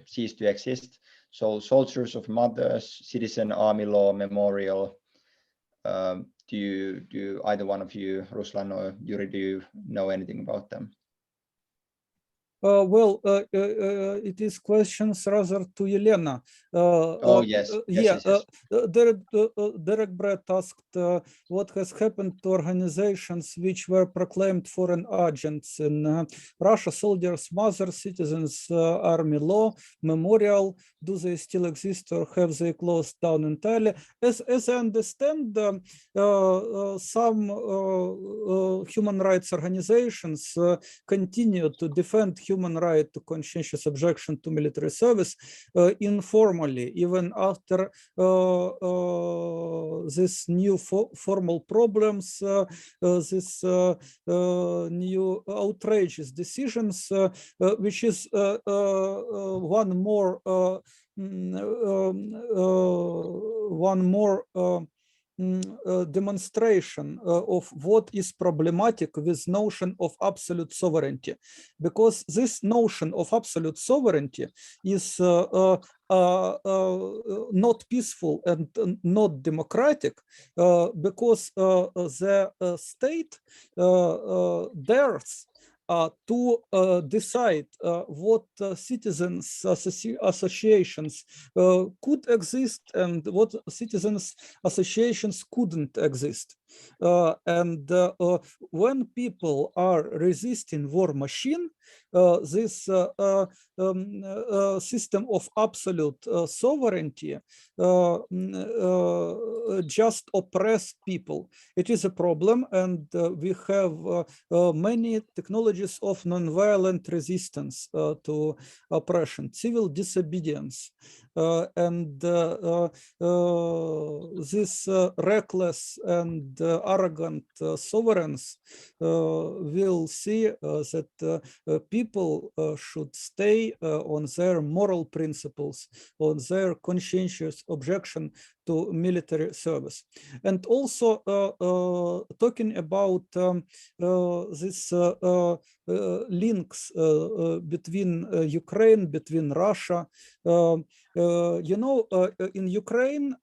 ceased to exist. So Soldiers of Mothers, Citizen Army Law Memorial. Do you either one of you, Ruslan or Yuri, do you know anything about them? Well, it is questions rather to Elena. Yes. Derek Brett asked what has happened to organizations which were proclaimed foreign agents in Russia: Soldiers, Mothers, Citizens, Army Law, Memorial. Do they still exist or have they closed down entirely? As I understand, some human rights organizations continue to defend human right to conscientious objection to military service informally, even after this new formal problems, this new outrageous decisions, which is one more demonstration of what is problematic with notion of absolute sovereignty, because this notion of absolute sovereignty is not peaceful and not democratic, because the state dares to decide what citizens associations could exist and what citizens associations couldn't exist. And when people are resisting war machine, this system of absolute sovereignty just oppress people. It is a problem, and we have many technologies of nonviolent resistance to oppression, civil disobedience, and this reckless and arrogant sovereigns will see that people should stay on their moral principles, on their conscientious objection to military service. And also talking about this links between Ukraine, between Russia. You know, in Ukraine,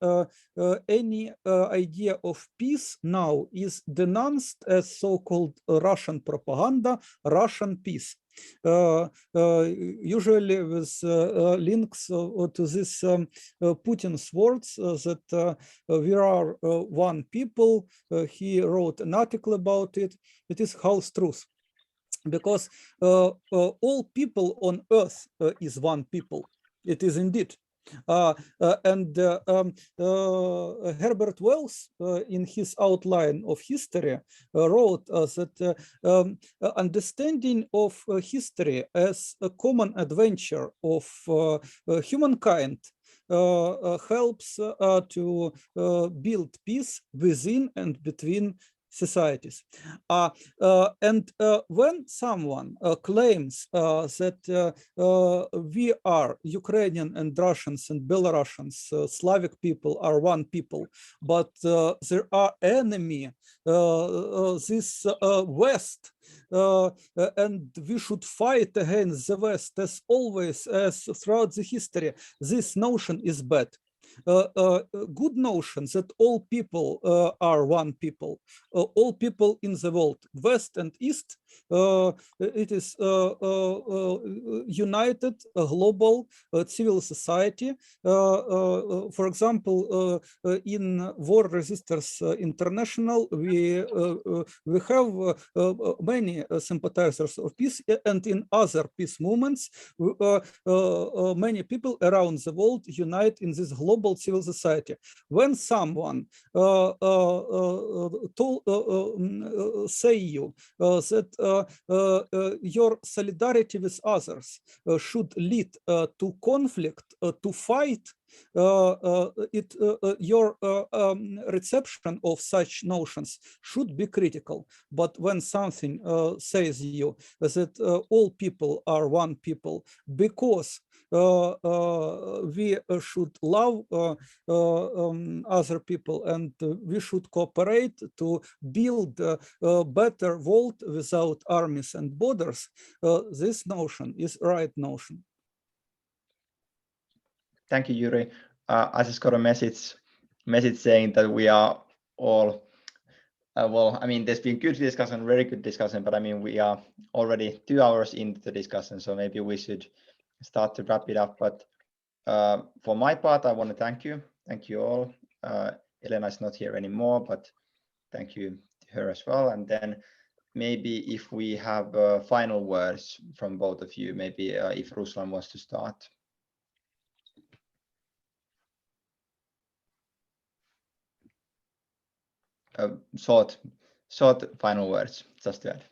any idea of peace now is denounced as so-called Russian propaganda, Russian peace. Usually with links to this Putin's words that we are one people. He wrote an article about it. It is house truth, because all people on earth is one people. It is indeed. Herbert Wells, in his outline of history, wrote that understanding of history as a common adventure of humankind helps to build peace within and between societies. And when someone claims that we are Ukrainian and Russians and Belarusians, Slavic people are one people, but there are enemy, this West, and we should fight against the West as always, as throughout the history, this notion is bad. Good notion that all people are one people, all people in the world, West and East, it is united global civil society. For example, in War Resisters International, we have many sympathizers of peace, and in other peace movements, many people around the world unite in this global civil society. When someone say you that your solidarity with others should lead to conflict, to fight, your reception of such notions should be critical. But when something says you that all people are one people because we should love other people and we should cooperate to build a better world without armies and borders, this notion is right notion. Thank you, Yuri. I just got a message saying that we are all, well, I mean, there's been good discussion, very good discussion, but I mean, we are already 2 hours into the discussion, so maybe we should start to wrap it up. But for my part, I want to thank you. Thank you all. Elena is not here anymore, but thank you to her as well. And then maybe if we have final words from both of you, maybe if Ruslan wants to start. Short final words, just to add.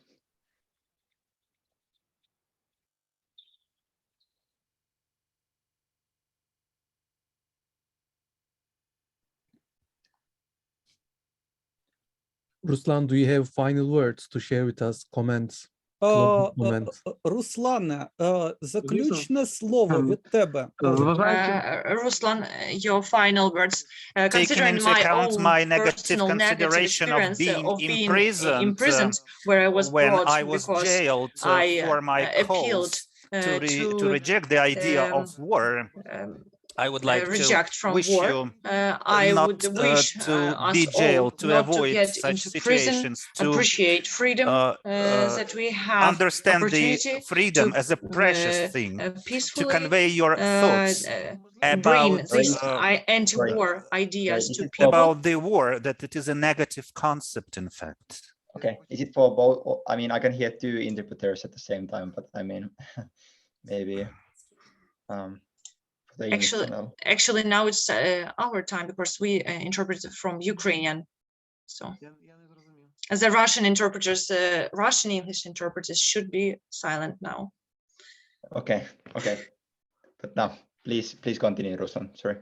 Ruslan, do you have final words to share with us? Comments? Руслане, заключне слово від тебе. Ruslan, your final words. Taking Considering into my account own my negative personal consideration of experience being imprisoned, where I was when brought I was because jailed I for my appealed to reject the idea of war, I would like to wish you not to be jailed, to avoid such situations, to appreciate freedom that we have, understand the freedom as a precious thing, to convey your thoughts about these anti-war ideas to people. About the war, that it is a negative concept, in fact. Okay, is it for both? I mean, I can hear 2 interpreters at the same time, but I mean, maybe. Actually, now it's our time because we interpret from Ukrainian. So, as the Russian interpreters, Russian English interpreters should be silent now. Okay. But now, please continue, Ruslan. Sorry.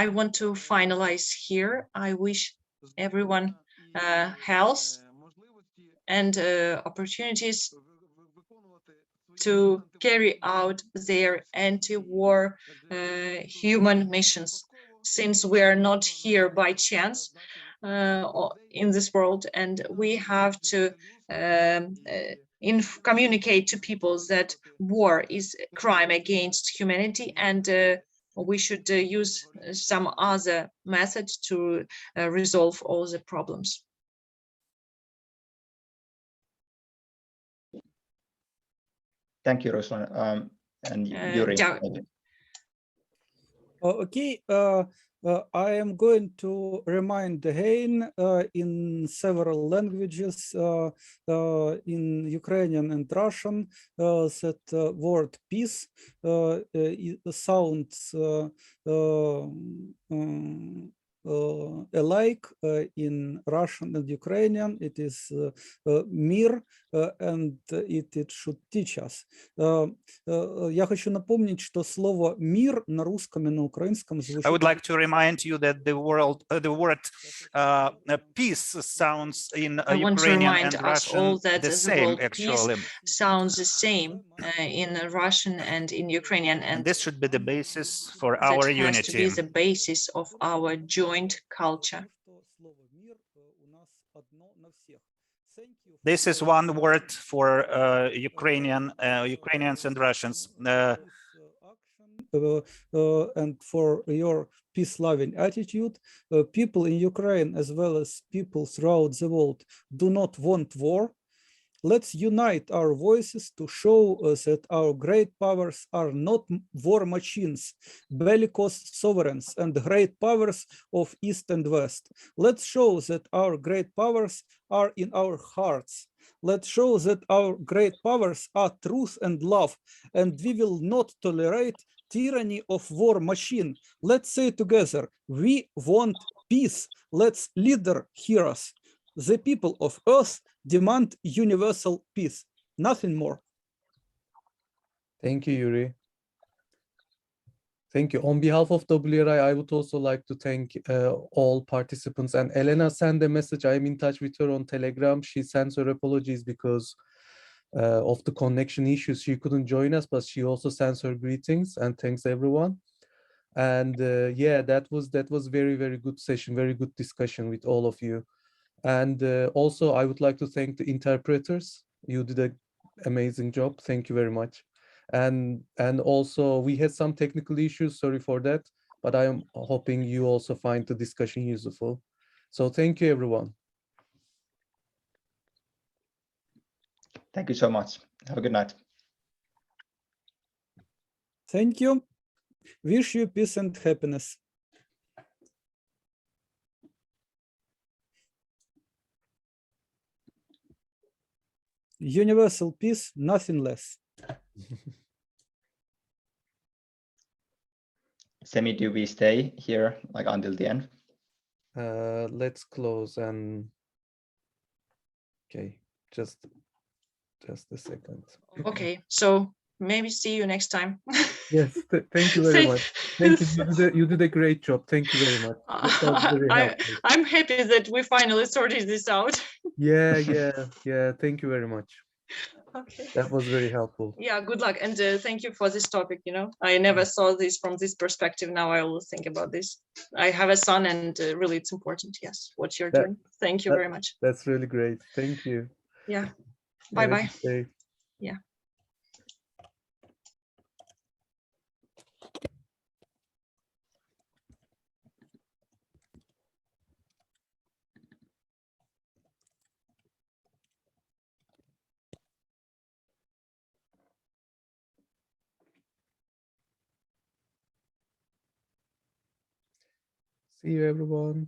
I want to finalize here. I wish everyone health and opportunities to carry out their anti-war human missions, since we are not here by chance in this world, and we have to communicate to people that war is a crime against humanity, and we should use some other methods to resolve all the problems. Thank you, Ruslan. And Yuri. Okay, I am going to remind again in several languages, in Ukrainian and Russian, that word peace sounds alike in Russian and Ukrainian. It is мир, and it should teach us. Я хочу напомнить, что слово мир на русском и на украинском звучит. I would like to remind you that the word peace sounds in Ukrainian and Russian the same, actually. Sounds the same in Russian and in Ukrainian, and this should be the basis for our unity. Has to be the basis of our joint culture. This is one word for Ukrainians and Russians. And for your peace-loving attitude, people in Ukraine, as well as people throughout the world, do not want war. Let's unite our voices to show us that our great powers are not war machines, bellicose sovereigns, and great powers of East and West. Let's show that our great powers are in our hearts. Let's show that our great powers are truth and love, and we will not tolerate tyranny of war machine. Let's say together, we want peace. Let's leader hear us. The people of Earth demand universal peace, nothing more. Thank you, Yuri. Thank you. On behalf of WRI, I would also like to thank all participants. And Elena sent a message. I'm in touch with her on Telegram. She sends her apologies because of the connection issues. She couldn't join us, but she also sends her greetings and thanks everyone. And yeah, that was very, very good session, very good discussion with all of you. And also, I would like to thank the interpreters. You did a amazing job. Thank you very much. And also we had some technical issues. Sorry for that. But I am hoping you also find the discussion useful. So thank you, everyone. Thank you so much. Have a good night. Thank you. Wish you peace and happiness. Universal peace, nothing less. Semi, do we stay here like until the end? Let's close and okay, just a second. Okay, so maybe see you next time. Yes, thank you very much. Thank you. You did a great job. Thank you very much. That was very helpful. I'm happy that we finally sorted this out. Yeah. Thank you very much. Okay. That was very helpful. Yeah, good luck. And thank you for this topic. You know, I never saw this from this perspective. Now I will think about this. I have a son and really it's important. Yes, what you're doing. Thank you very much. That's really great. Thank you. Yeah. Bye-bye. Yeah. See you, everyone.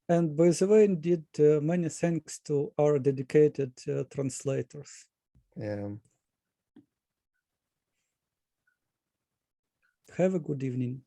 And by the way, indeed, many thanks to our dedicated translators. Yeah. Have a good evening.